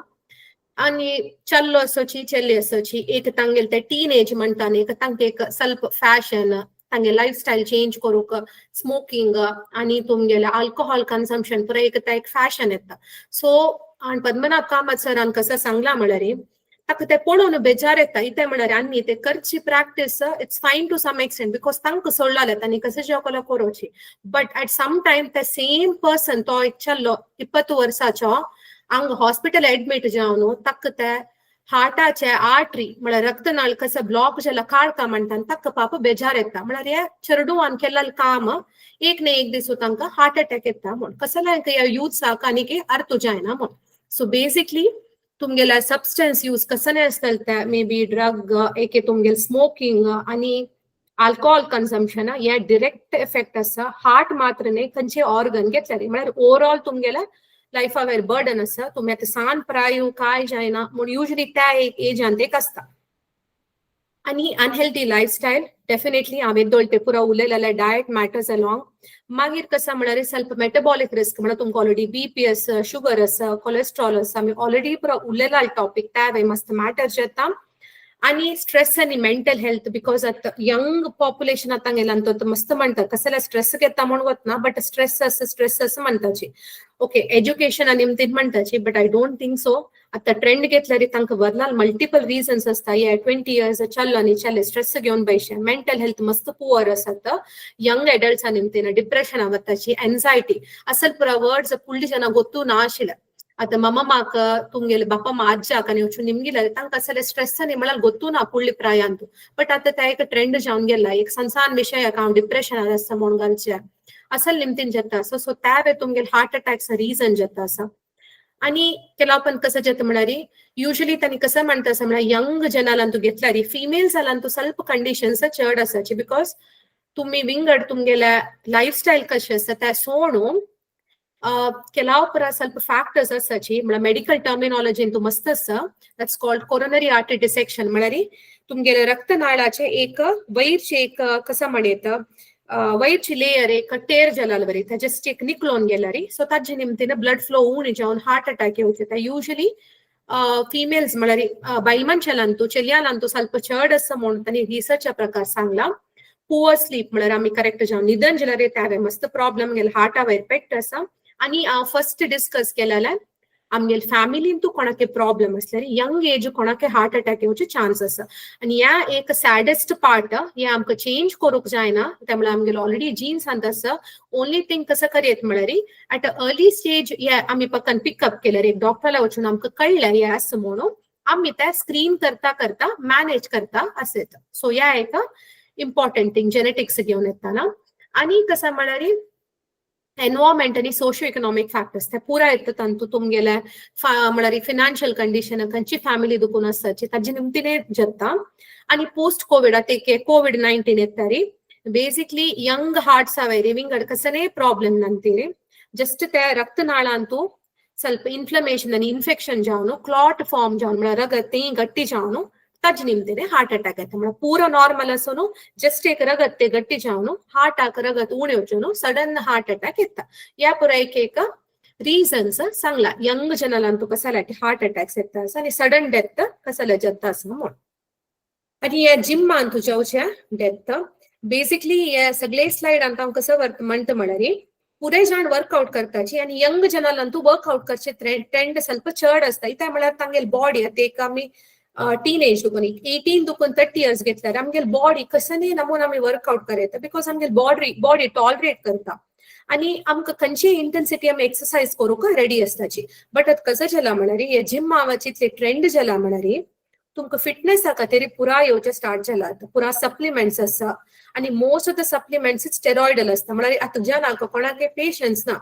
आणि चल्लो असोची चेल्ली असोची एक तांगेल ते टीनेज म्हणटा एक तांके एक ಸ್ವಲ್ಪ फॅशन तांगे लाईफस्टाईल चेंज करूक स्मोकिंग आणि तुमगेले अल्कोहोल कन्सम्पशन पुरा एक फॅशन येता सो आणि पद्मनाभ कामत सरान कसं सांगला म्हळ्यार ताका ते पळोवन बेजार येता इथे म्हळ्यार आनी ते करची प्रॅक्टीस इट्स फायन टू सम एक्सटेंट बिकॉज तांकां सोडलाले तांणी कसं जेवकलो करूची बट ऍट सम टाइम ते सेम पर्सन तो एक चल्लो 20 वर्साचो हांगा हॉस्पिटल एडमिट जावन ताका ते हार्टाचे आर्टरी म्हळ्यार रक्तनाळ कसं ब्लॉक जाला काळका म्हणटा ताका पाप बेजार येता म्हळ्यार हे चेडूवान केल्लें काम एक ने एक दीस तांकां हार्ट अटॅक येता म्हूण कसं लायक ह्या युथ्साक आनी अर्थ जायना म्हूण सो बेसिकली तुमगेला सबस्टन्स यूज कसं नाही आसतले ते मे बी ड्रग एक तुमगेल स्मोकिंग आणि अल्कोहोल कन्सम्पशन हे डिरेक्ट इफेक्ट आसा हार्ट मात्र न्ही खंयचे ऑर्गन घेतले म्हळ्यार ओवरऑल तुमगेले लायफावेर बर्डन आसा तुम्ही आतां सान प्रायू काय जायना म्हूण युजली त्या एक एजांत एक आसता आणि अनहेल्दी लायफस्टायल डेफिनेटली हांवें येदोळटे पुरो उलयलें जाल्यार डायट मॅटर्स अलॉंग. मागीर कसा म्हळ्यार ಸ್ವಲ್ಪ मेटाबॉलिक रिस्क म्हणल्यार तुमकां ऑलरेडी बीपी आसा, शुगर आसा, कोलेस्ट्रॉल आसा, आमी ऑलरेडी पुरो उलयला टॉपिक त्या मस्त मॅटर जाता. आणि स्ट्रेस आणि मेंटल हेल्थ बिकॉज आता यंग पॉप्युलेशन आता गेला तो मस्त म्हणतात कसं स्ट्रेस घेता म्हणून वत ना बट स्ट्रेस असं म्हणताची. ओके एज्युकेशन आणि निमतीन म्हणताची but I don't think so. आता ट्रेंड घेतल्यार तांकां वरनाल मल्टिपल रिजन्स असता. ये 20 years चल्लो न्ही चले स्ट्रेस घेवन बैशे मेंटल हेल्थ मस्त पुअर असत. यंग एडल्ट्स निमतीन डिप्रेशन आवताची एन्झायटी असल पुरा वर्ड्स फुल्ली जನ ಗೊತ್ತು ना आशिल्ले. आता मम्मा माक तुमगेले बापा मा अज्जाक आनी वचून निमगिले तांकां असले स्ट्रेस आनी म्हळ्यार ಗೊತ್ತು ना फुडली प्रायांतू. बट आता त्या एक ट्रेंड जावन गेला एक संसान विषय हांव डिप्रेशन आसा म्हणून घालचे असल निमतीन जाता आसा. सो त्या तुमगेले हार्ट अटॅक्स रिजन जाता आसा. आणि ಕೆಲವೊಂದು कसं जाता म्हळ्यार यूजली तांणी कसं म्हणटा आसा म्हळ्यार यंग जनालांतू घेतल्यार फिमेल जालांतू ಸ್ವಲ್ಪ कंडिशन्स चड आसाची बिकॉज तुम्ही विंगड तुमगेले लायफ स्टायल कशें आसा त्या सोडून ಕೆಲವು ಪರ ಸ್ವಲ್ಪ ಫ್ಯಾಕ್ಟರ್ಸ್ ಅಸಾಚಿ म्हळ्यार मेडिकल टर्मिनॉलॉजी तू मस्त आसा that's called coronary artery dissection म्हळ्यार तुमगेले रक्तनाळाचे एक वयरचे एक कसं म्हणत वयरची लेयर एक टेर जाला बरी जस्ट एक निकलोन गेला री सो ताजे निमतीन ब्लड फ्लो उणी जावन हार्ट अटॅक येवचे यूजली फिमेल्स म्हळ्यार बायल मनशालांतू चलयांलांतू ಸ್ವಲ್ಪ चड आसा म्हणून तांणी रिसर्चा प्रकार सांगला. पुअर स्लीप म्हळ्यार आमी करेक्ट जावन निदन जाल्यार त्या मस्त प्रॉब्लेम गेला हार्टावर इफेक्ट आसा. आणि फर्स्ट डिस्कस केलेले आमगेल फॅमिलीन तू कोणाके प्रॉब्लेम असल्यार यंग एज कोणाके हार्ट अटॅक येवचे चान्स आसा. आणि या एक सॅडेस्ट पार्ट हे आमकां चेंज करूंक जायना त्यामुळे आमगेले ऑलरेडी जीन्स आसा. ओनली थिंग कसं करेत म्हळ्यार ऍट अ अर्ली स्टेज हे आमी पक्कन पिकअप केल्यार एक डॉक्टरला वचून आमकां कळलें हे आसा म्हणून आमी त्या स्क्रीन करता करता मॅनेज करता आसत. सो ह्या एक इम्पॉर्टंट थिंग जेनेटिक्स घेवन येताना. आणि कसं म्हळ्यार एनवायरमेंट आणि सोशियो इकॉनॉमिक फॅक्टर्स ते पुरा येतात तांतू तुमगेले म्हळ्यार फिनान्शियल कंडिशन खंयची फॅमिली दुखून आसताची ताजे निमतीन जाता. आणि पोस्ट कोविड ते कोविड-19 येतारी बेसिकली यंग हार्ट्स आवेरी विंगड कसने प्रॉब्लेम नंतीरी जस्ट त्या रक्तनाळांतू ಸ್ವಲ್ಪ इन्फ्लमेशन आणि इन्फेक्शन जावन क्लॉट फॉर्म जावन म्हळ्यार रगत ती गट्टी जावन ताजे निमतीन हार्ट अटॅक येता. म्हळ्यार पुरो नॉर्मल आसून जस्ट एक रगत ते गट्टी जावन हार्टाक रगत उणे वचून सडन हार्ट अटॅक येता. या पुरा एक रिजन्स सांगला यंग जनालांतू कसाल्याटी हार्ट अटॅक्स येता आणि सडन डेथ कसाल्या जाता असं म्हणून. आणि हे जिम्मान जावचे डेथ बेसिकली हे सगळे स्लाइड आता कसं म्हणतं म्हळ्यार पुरे जाण वर्कआउट करताची आणि यंग जनालांतू वर्कआउट करचे ट्रेंड ಸ್ವಲ್ಪ चड असता. इथे म्हळ्यार तांगेल बॉडी एक आमी टीनेज दुखून 18 दुखून 30 years घेतल्यार आमगेल बॉडी कसने नमून आमी वर्कआउट करता बिकॉज आमगेल बॉडी टॉलरेट करता आणि आमकां खंयची इंटेन्सिटी आमी एक्सरसाइज करूंक रेडी असताची. बट आता कसं जाला म्हळ्यार हे जिम आवाची ट्रेंड जाला म्हळ्यार तुमकां फिटनेसा खातीर पुरा येवचे स्टार्ट जाला. पुरा सप्लिमेंट्स आसा आणि most of the supplements steroidal असता. म्हळ्यार आता जनाक कोणाके पेशन्स ना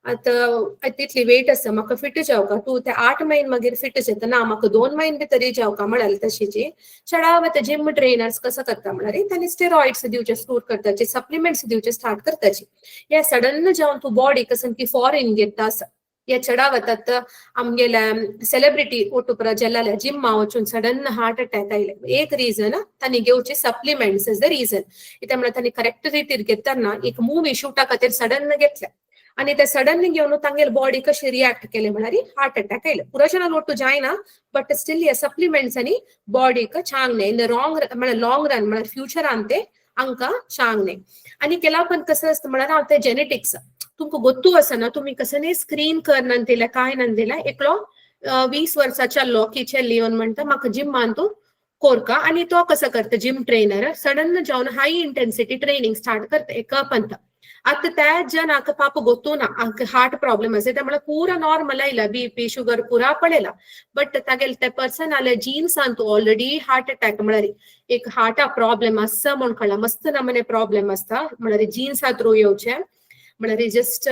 आता तितली वेट आसा म्हाका फिट जावका तू ते 8 महिने मागीर फिट जाता ना म्हाका 2 महिने भितर जावका म्हळ्यार तशीची चडाव आता जिम ट्रेनर्स कसं करता म्हळ्यार तांणी स्टेरॉइड्स दिवचे स्टोर करताचे सप्लिमेंट्स दिवचे स्टार्ट करताचे. या सडन जावन तू बॉडी कसं की फॉरेन घेता आसा या चढाव वतात आमगेल्या सेलिब्रिटी ओटुपरा जेल्ले जिम वचून सडन हार्ट अटॅक आयले. एक रिजन तांणी घेवचे सप्लिमेंट्स इज द रिजन. इथे म्हळ्यार तांणी करेक्ट रितीर घेतना एक मूवी शूटा खातीर सडन घेतल्या आणि ते सडनली घेवन तांगेल बॉडी कशी रिॲक्ट केले म्हळ्यार हार्ट अटॅक आयले. पुराजना लोटू जायना बट स्टील हे सप्लिमेंट्स आणि बॉडीक चांगले इन द म्हळ्यार लॉंग रन म्हळ्यार फ्युचरान ते आमकां चांगले. आणि ಕೆಲವೊಂದು कसं असतं म्हळ्यार हांव ते जेनेटिक्स तुमकां ಗೊತ್ತು आसना तुम्ही कसने स्क्रीन कर नंदिला काय नंदिला एकलो 20 वर्सां चल्लो की चल्ली येवन म्हणटा म्हाका जिमान तू कोरका आणि तो कसं करता जिम ट्रेनर सडन जावन हाय इंटेन्सिटी ट्रेनिंग स्टार्ट करता एक पंत. आता त्या जनाक पाप ಗೊತ್ತು ना हार्ट प्रॉब्लेम असे त्यामुळे पुरा नॉर्मल आयला बीपी शुगर पुरा पडेला. बट तागेल ते पर्सन आले जीन्स तू ऑलरेडी हार्ट अटॅक म्हळ्यार एक हार्टा प्रॉब्लेम आसा म्हणून कळला मस्त नमने प्रॉब्लेम असता म्हळ्यार जीन्सा थ्रू येवचे म्हळ्यार जस्ट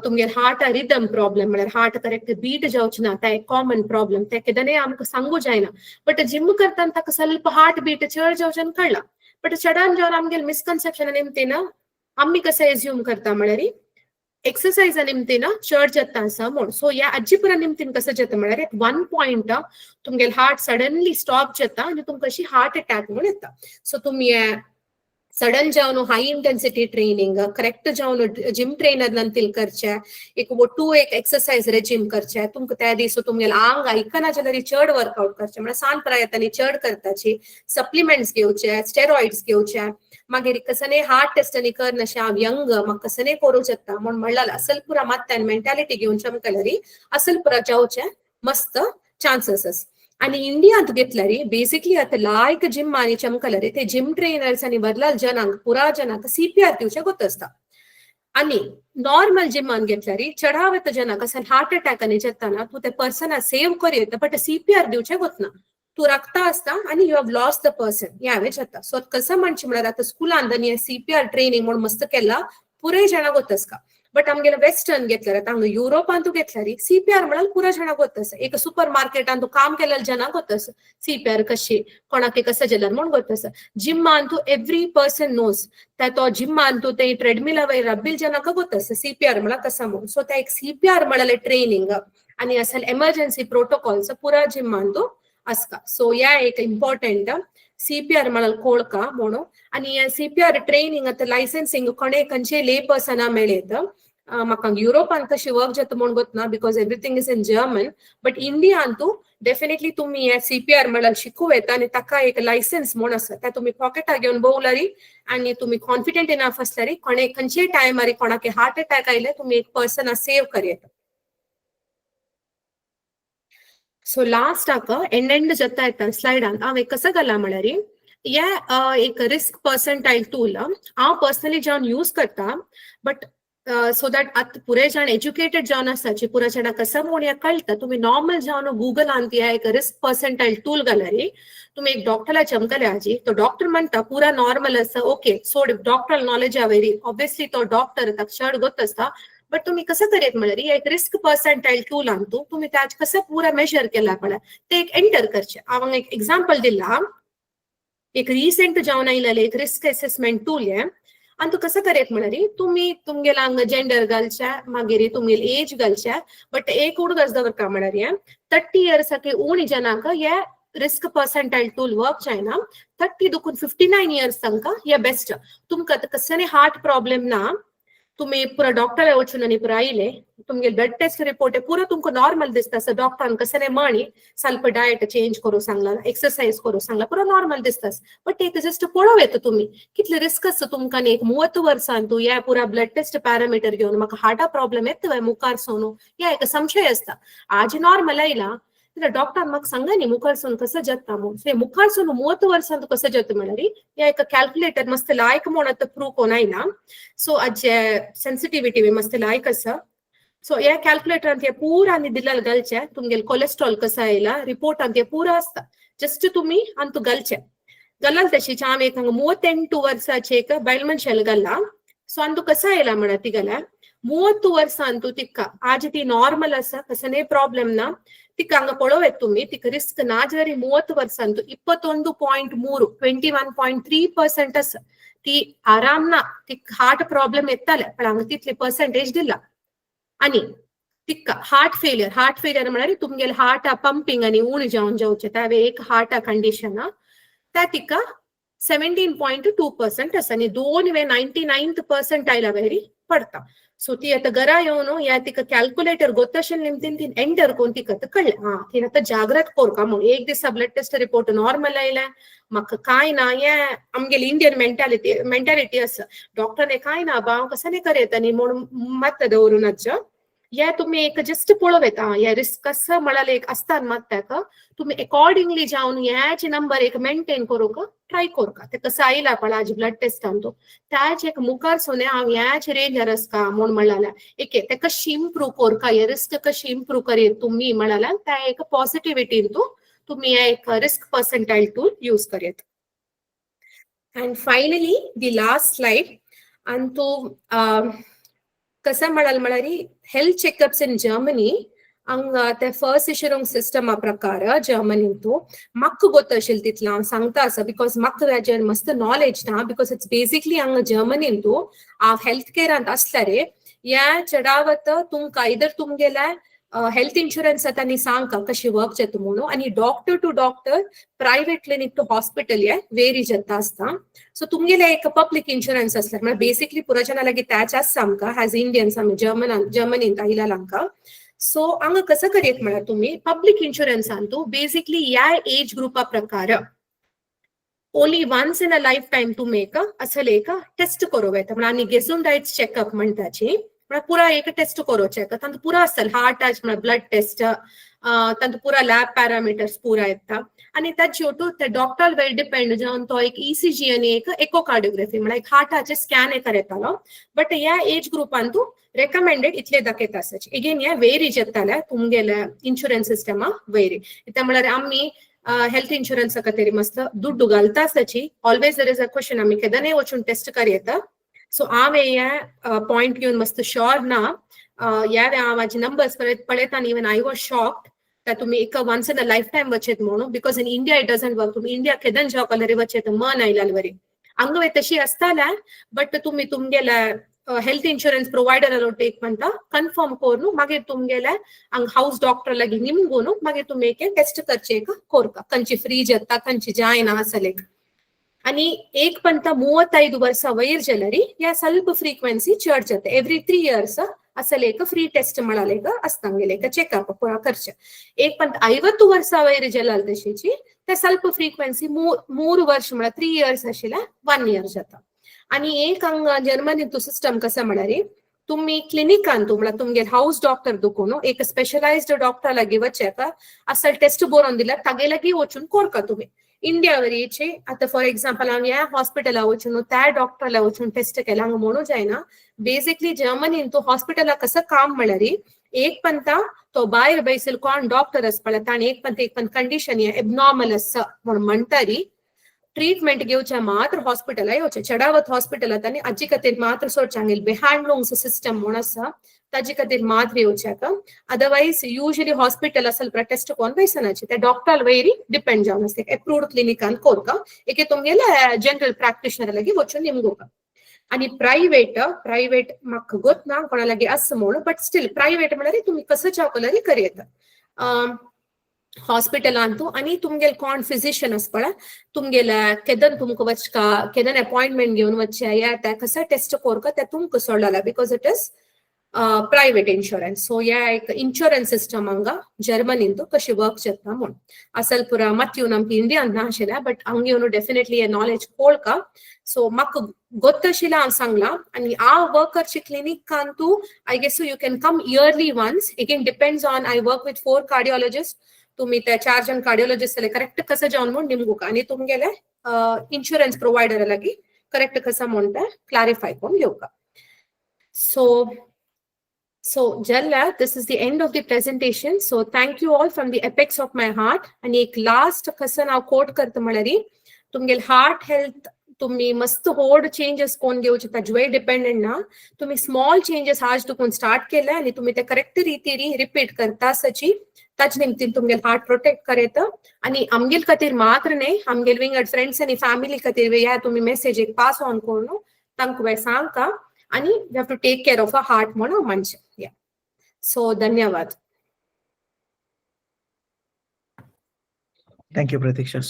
तुमगेर हार्ट रिदम प्रॉब्लेम म्हळ्यार हार्ट करेक्ट बीट जावचे ना ते कॉमन प्रॉब्लेम ते किदने आमकां सांगू जायना. बट जिम करतना ताका ಸ್ವಲ್ಪ हार्ट बीट चड जावचें कळला. बट सडन जावन आमगेल मिसकन्सेप्शन निमतीन आम्ही कसं एज्युम करता म्हळ्यार एक्सरसाइज निमतीन चड जाता आसा म्हणून. सो ह्या अज्जीपुरा निमतीन कसं जाता म्हळ्यार 1 point तुमगेल हार्ट सडनली स्टॉप जाता आणि तुमकां अशी हार्ट अटॅक म्हणून येता. सो तुम्ही सडन जावन हाय इंटेन्सिटी ट्रेनिंग करेक्ट जावन जिम ट्रेनर नंतील करचे एक ಒಟ್ಟು एक एक्सरसाइज रेजिम करचे तुमकां त्या दिसा तुमगेलें आंग आयकना जाल्यार चड वर्कआउट करचे म्हणजे सांज प्रयत्नांनी चड करताची सप्लिमेंट्स घेवचे स्टेरॉइड्स घेवचे मागीर कसने हार्ट टेस्ट आनी कर नशें हांव यंग म्हाका कसने करूं शकता म्हण म्हणल्यार असल पुरा मात्यान मेंटॅलिटी घेवन चमकल्यार असल पुरा जावचे मस्त चान्सेस आणि इंडियात घेतल्यार बेसिकली आता लायक जिम आणि चमकल्यार ते जिम ट्रेनर्स आणि बदलाल जनांक पुरा जनांक सीपीआर दिवचे गोत असता आणि नॉर्मल जिमान घेतल्यार चढावत जनाक असन हार्ट अटॅक आणि जेताना तू ते पर्सना सेव्ह करू येता बट सीपीआर दिवचे गोत ना तू रक्ता असता आणि you have lost the person यावे जाता सो कसं म्हणचे म्हळ्यार आता स्कुलान सीपीआर ट्रेनिंग म्हणून मस्त केला पुरे जाणां गोत आसता बट आमगेले वेस्टर्न घेतल्यार हांगा युरोपान तू घेतल्यार सीपीआर म्हळ्यार पुरा जाणां गोत आसा एक सुपर मार्केटान तू काम केलेल्या जनां गोत आसा सीपीआर कशी कोणाक कसं जाल्यार म्हण गोत आसा जिमान तू एव्हरी पर्सन नोज त्या तो जिमान तू ते ट्रेडमिला वयर रब्बिल जनांक गोत आसा सीपीआर म्हळ्यार कसा म्हणून सो त्या एक सीपीआर म्हळ्यार ट्रेनिंग आणि असल एमर्जन्सी प्रोटोकॉल्स पुरा जिमान तू आसता सो या एक इम्पॉर्टंट सीपीआर म्हळ्यार कोळका म्हणून आणि सीपीआर ट्रेनिंग आता लायसन्सिंग कोणे खंयचे ले पर्सना मेळयत म्हाका युरोपान कशी वर्क जाता म्हण गोत ना because everything is in German but इंडियान तू डेफिनेटली तुम्ही हे सीपीआर म्हळ्यार शिकूं येता आणि ताका एक लायसन्स म्हूण आसा ते तुम्ही पॉकेटार घेवन भोंवल्यार आणि तुम्ही कॉन्फिडंट इनफ आसल्यार कोणे खंयचे टायमार कोणाक हार्ट अटॅक आयले तुम्ही एक पर्सना सेव्ह करयता सो लास्ट हाका एंड जाता येता स्लायडान हांव एक कसं घाला म्हळ्यार एक रिस्क पर्संटाईल टूल हांव पर्सनली जावन यूज करता बट सो दॅट आता पुरे जाण एज्युकेटेड जावन आसाची पुरा जाणां कसं म्हणून या कळटा तुम्ही नॉर्मल जावन गुगलान एक रिस्क पर्संटाईल टूल घाल्यार तुम्ही एक डॉक्टरला चमकल्या हाजी तो डॉक्टर म्हणटा पुरा नॉर्मल आसा ओके सोड डॉक्टर नॉलेज आवेरी ऑब्वियसली तो डॉक्टर ताका चड गोत आसता बट तुम्ही कसं करेत म्हळ्यार एक रिस्क पर्संटाईल टूल आणतो तुम्ही त्याच कसं पुरा मेजर केला म्हळ्यार ते एक एंटर करचे हांव एक एक्झाम्पल दिला एक रिसेंट जावन आयलेले एक रिस्क असेसमेंट टूल हे आणि तू कसं करेत म्हळ्यार तुम्ही तुमगेला हांगा जेंडर घालचे मागीर तुमगेली एज घालचे बट एक उडगस दवरता म्हळ्यार 30 इयर्साक उणी जनांक हे रिस्क पर्संटाईल टूल वर्क जायना 30 दुखून 59 इयर्स तांकां हे बेस्ट तुमकां कसले हार्ट प्रॉब्लेम ना तुम्ही पुरा डॉक्टर वचून आणि पुरा आयले तुमगे ब्लड टेस्ट रिपोर्ट पुरा तुमकां नॉर्मल दिसता सो डॉक्टरान कसले म्हणी ಸ್ವಲ್ಪ डायट चेंज करू सांगला एक्सरसाइज करू सांगला पुरा नॉर्मल दिसता बट एक जस्ट पळोव येता तुम्ही कितले रिस्क आसा तुमकां एक 30 वर्सां तू या पुरा ब्लड टेस्ट पॅरामीटर घेवन म्हाका हार्टा प्रॉब्लेम येता मुखार सोनू या एक संशय असता आज नॉर्मल आयला डॉक्टर म्हाका सांगा न्ही मुखार सोन कसं जाता म्हणून मुखार सोन 30 वर्सां तू कसं जाता म्हळ्यार या एक कॅल्क्युलेटर मस्त लायक म्हणून आता प्रूव कोण आयला सो आज सेन्सिटिव्हिटी बी मस्त लायक आसा सो या कॅल्क्युलेटरान ते पुरा आनी दिल्यार घालचे तुमगेले कोलेस्ट्रॉल कसं आयला रिपोर्टान ते पुरा आसता जस्ट तुम्ही आनी तू घालचे घालाल तशीच हांव एक 38 वर्साचे एक बायल मनशाला घाला सो आनी तू कसं आयला म्हळ्यार ती घाल्या 30 वर्सां तू तिका आज ती नॉर्मल आसा कसले प्रॉब्लेम ना तिका हांगा पळोवत तुम्ही तिका रिस्क ना जाल्यार 30 वर्सां तू 21.3 21.3% आसा ती आराम ना ती हार्ट प्रॉब्लेम येताले पण हांगा तितले पर्सेंटेज दिला आणि तिका हार्ट फेलियर म्हळ्यार तुमगेले हार्ट पंपिंग आणि उण जावन जावचे त्यावे एक हार्ट कंडिशन त्या तिका 17.2% आसा आणि 99th पर्संटाईल वेरी पडता सो ती आता घरा येवन या तिका कॅल्क्युलेटर गोतशेन निमतीन तीन एंटर कोण तिका कळले हा तीन आता जागृत कोरका म्हणून एक दिसा ब्लड टेस्ट रिपोर्ट नॉर्मल आयला म्हाका काय ना हे आमगेली इंडियन मेंटॅलिटी आसा डॉक्टरने काय ना बाव कसं नाही करेत आणि म्हणून मात दवरूनच या तुम्ही एक जस्ट पळोव येता या रिस्क कसं म्हळ्यार एक असता मात ताका तुम्ही अकॉर्डिंगली जावन याचे नंबर एक मेंटेन करूक ट्राय करूका ते कसं आयला पण आज ब्लड टेस्ट आणतो त्याच एक मुखार सोने हांव याच रेंजर आसका म्हूण म्हळ्यार एक ते कशी इम्प्रूव करूका हे रिस्क कशी इम्प्रूव करेत तुम्ही म्हळ्यार त्या एक पॉझिटिव्हिटीन तुम्ही एक रिस्क पर्संटाईल टूल यूज करेत and finally the last slide आणि तो कसं म्हळ्यार हेल्थ चेकअप्स इन जर्मनी हांगा ते फर्स्ट इशुरूंग सिस्टमा प्रकार जर्मनींतू म्हाका गोतशिल्लें तितलें हांव सांगता आसा बिकॉज म्हाका हेजेर मस्त नॉलेज ना बिकॉज इट्स बेसिकली हांगा जर्मनींतू हांव हेल्थ केअरांत आसल्यार ह्या चडावत तुमकां इधर तुमगेल्या हेल्थ इन्शुरन्स आतां सांगता कशी वर्क जाता म्हणून आणि doctor to doctor private clinic to hospital हे वेरी जाता आसता सो तुमगेले एक पब्लिक इन्शुरन्स आसता म्हणजे बेसिकली पुरो जनां लागीं त्याच आसता आमकां एज इंडियन्स आमी जर्मनींत आयला आमकां सो हांगा कसं करीत म्हळ्यार तुम्ही पब्लिक इन्शुरन्सान तू बेसिकली ह्या एज ग्रुपा प्रकार only once in a life time तुम्ही असले एक टेस्ट करूं येता म्हणजे आनी गेसुंडायट्स चेकअप म्हणटाची म्हणजे पुरा एक टेस्ट करूचे तांतूं पुरा आसता हार्ट म्हणजे ब्लड टेस्ट तांतूं पुरा लॅब पॅरामिटर्स पुरा येता आणि ताचे शेवटू ते डॉक्टर वेल डिपेंड जावन तो एक ECG आणि एक एकोकार्डियोग्राफी म्हणजे एक हार्टाचे स्कॅन एक येतालो बट ह्या एज ग्रुपान तू रेकमेंडेड इतले दाखयता आसताचे अगेन हे वेरी येताले तुमगेले इन्शुरन्स सिस्टमा वेरी इता म्हळ्यार आमी हेल्थ इन्शुरन्स खातीर मस्त दुड्डू घालता आसताची always there is a question आमी केदांय वचून टेस्ट करयेता सो हांव हे पॉइंट घेवन मस्त श्योर ना ह्या हांव म्हाजे नंबर्स पळयता आनी even I was shocked that तुम्ही एक once in a life time वचेत म्हणून because in India it doesn't work तुम्ही इंडिया केदन जॉब कलरी वचेत मन आयलाल वरी हांगा तशी आसताले बट तुम्ही तुमगेले हेल्थ इन्शुरन्स प्रोवायडर टेक म्हणटा कन्फर्म करून मागीर तुमगेले हांगा हाऊस डॉक्टर लागीं निमगून मागीर तुम्ही एक टेस्ट करचे कोरका खंयची फ्री जाता खंयची जायना आसलेक आणि एक पंत 35 ವರ್ಷ ವೈರ್ ಜಲರಿ या ಸ್ವಲ್ಪ ಫ್ರೀಕ್ವೆನ್ಸಿ ಚರ್ಚ್ ಜೊತೆ ಎವ್ರಿ 3 ಇಯರ್ಸ್ ಅಸಲೇಕ ಫ್ರೀ ಟೆಸ್ಟ್ ಮಾಡಲೇಕ ಅಸ್ತಂಗೆಲೇಕ ಚೆಕಪ್ ಖರ್ಚು एक पंत 50 ವರ್ಷ ವೈರ್ ಜಲಾಲ್ ತಶಿची त्या ಸ್ವಲ್ಪ फ्रीक्वेन्सी 3 ವರ್ಷ म्हणा 3 इयर्स आशिला 1 इयर जाता आणि एक हांगा जर्मनीतू सिस्टम कसा म्हणारी तुम्ही क्लिनिकान म्हणल्यार तुमगे हाऊस डॉक्टर दुखून एक स्पेशलाइज्ड डॉक्टर लागी वचेका असल टेस्ट बरोवन दिल्यार तागे लागी वचून कोरका तुम्ही इंडिया वरीचे आता फॉर एक्झाम्पल हांव ह्या हॉस्पिटला वचून त्या डॉक्टरला वचून टेस्ट केला हांगा म्हणू जायना बेसिकली जर्मनीन तो हॉस्पिटला कसं काम म्हळ्यार एक पंता तो भायर बैसल कोण डॉक्टर आसपळा ताणी एक पंत कंडिशन एबनॉर्मल आसा म्हणून म्हणटारी ट्रीटमेंट घेवचे मात्र हॉस्पिटला येवचे चेडावत हॉस्पिटलात आनी हाजे खातीर मात्र सोडचे बिहांडलूंग्स सिस्टम म्हूण आसा ताजे खातीर मात्र येवचे अदरवाइज युजली हॉस्पिटल असल टेस्ट कोण वयसनाचे ते डॉक्टर वयरी डिपेंड जावन आसता अप्रूव्ड क्लिनिकान कोरका एक तुमगेले जनरल प्रॅक्टिशनर लागी वचून निमगोका आणि प्रायव्हेट म्हाका गोत ना कोणा लागी आसा म्हणून बट स्टील प्रायव्हेट म्हळ्यार तुम्ही कसं चावकलरी करयता हॉस्पिटलान तू आणि तुमगेल कोण फिजिशियन आसपळा तुमगेले केदन तुमकां वचका केदन अपॉइंटमेंट घेवन वचचे या त्या कसं टेस्ट कोरका ते तुमकां सोडला because it is private insurance so या एक इन्शुरन्स सिस्टम हांगा जर्मनीन तू कशी वर्क जाता म्हणून असल पुरा मात येवन आमकां इंडियान ना आशिल्ल्या बट हांगा येवन डेफिनेटली हे नॉलेज कोळका सो म्हाका गोत्त आशिल्लें हांव सांगलां आनी हांव वर्क करची क्लिनिकान तू I guess you can come yearly once again depends on I work with 4 cardiologist तुम्ही त्या 4 जण कार्डियोलॉजिस्ट करेक्ट कसं जावन म्हणून निमगुका आणि तुमगेले इन्शुरन्स प्रोवायडर लागी करेक्ट कसं म्हणटा क्लॅरिफाय करून घेवका So Jalla, this is the end of the presentation. So thank you all from the apex of my heart. आणि एक लास्ट कसं नाव कोट करता म्हळ्यार तुमगेल हार्ट हेल्थ तुम्ही मस्त होड चेंजेस कोण घेवचे ताजेर डिपेंडेंट ना तुम्ही स्मॉल चेंजेस आज तुकून स्टार्ट केले आणि तुम्ही ते करेक्ट रितीरी रिपीट करता आसची ताचे निमतीन तुमगेल हार्ट प्रोटेक्ट करयता आणि आमगेल खातीर मात्र न्ही आमगेल विंगड फ्रेंड्स आणि फॅमिली खातीर ह्या तुम्ही मेसेज एक पास ऑन करून तांकां सांगता आणि we have to take care of a heart म्हणून मनशे या सो धन्यवाद थँक्यू प्रतीक्षा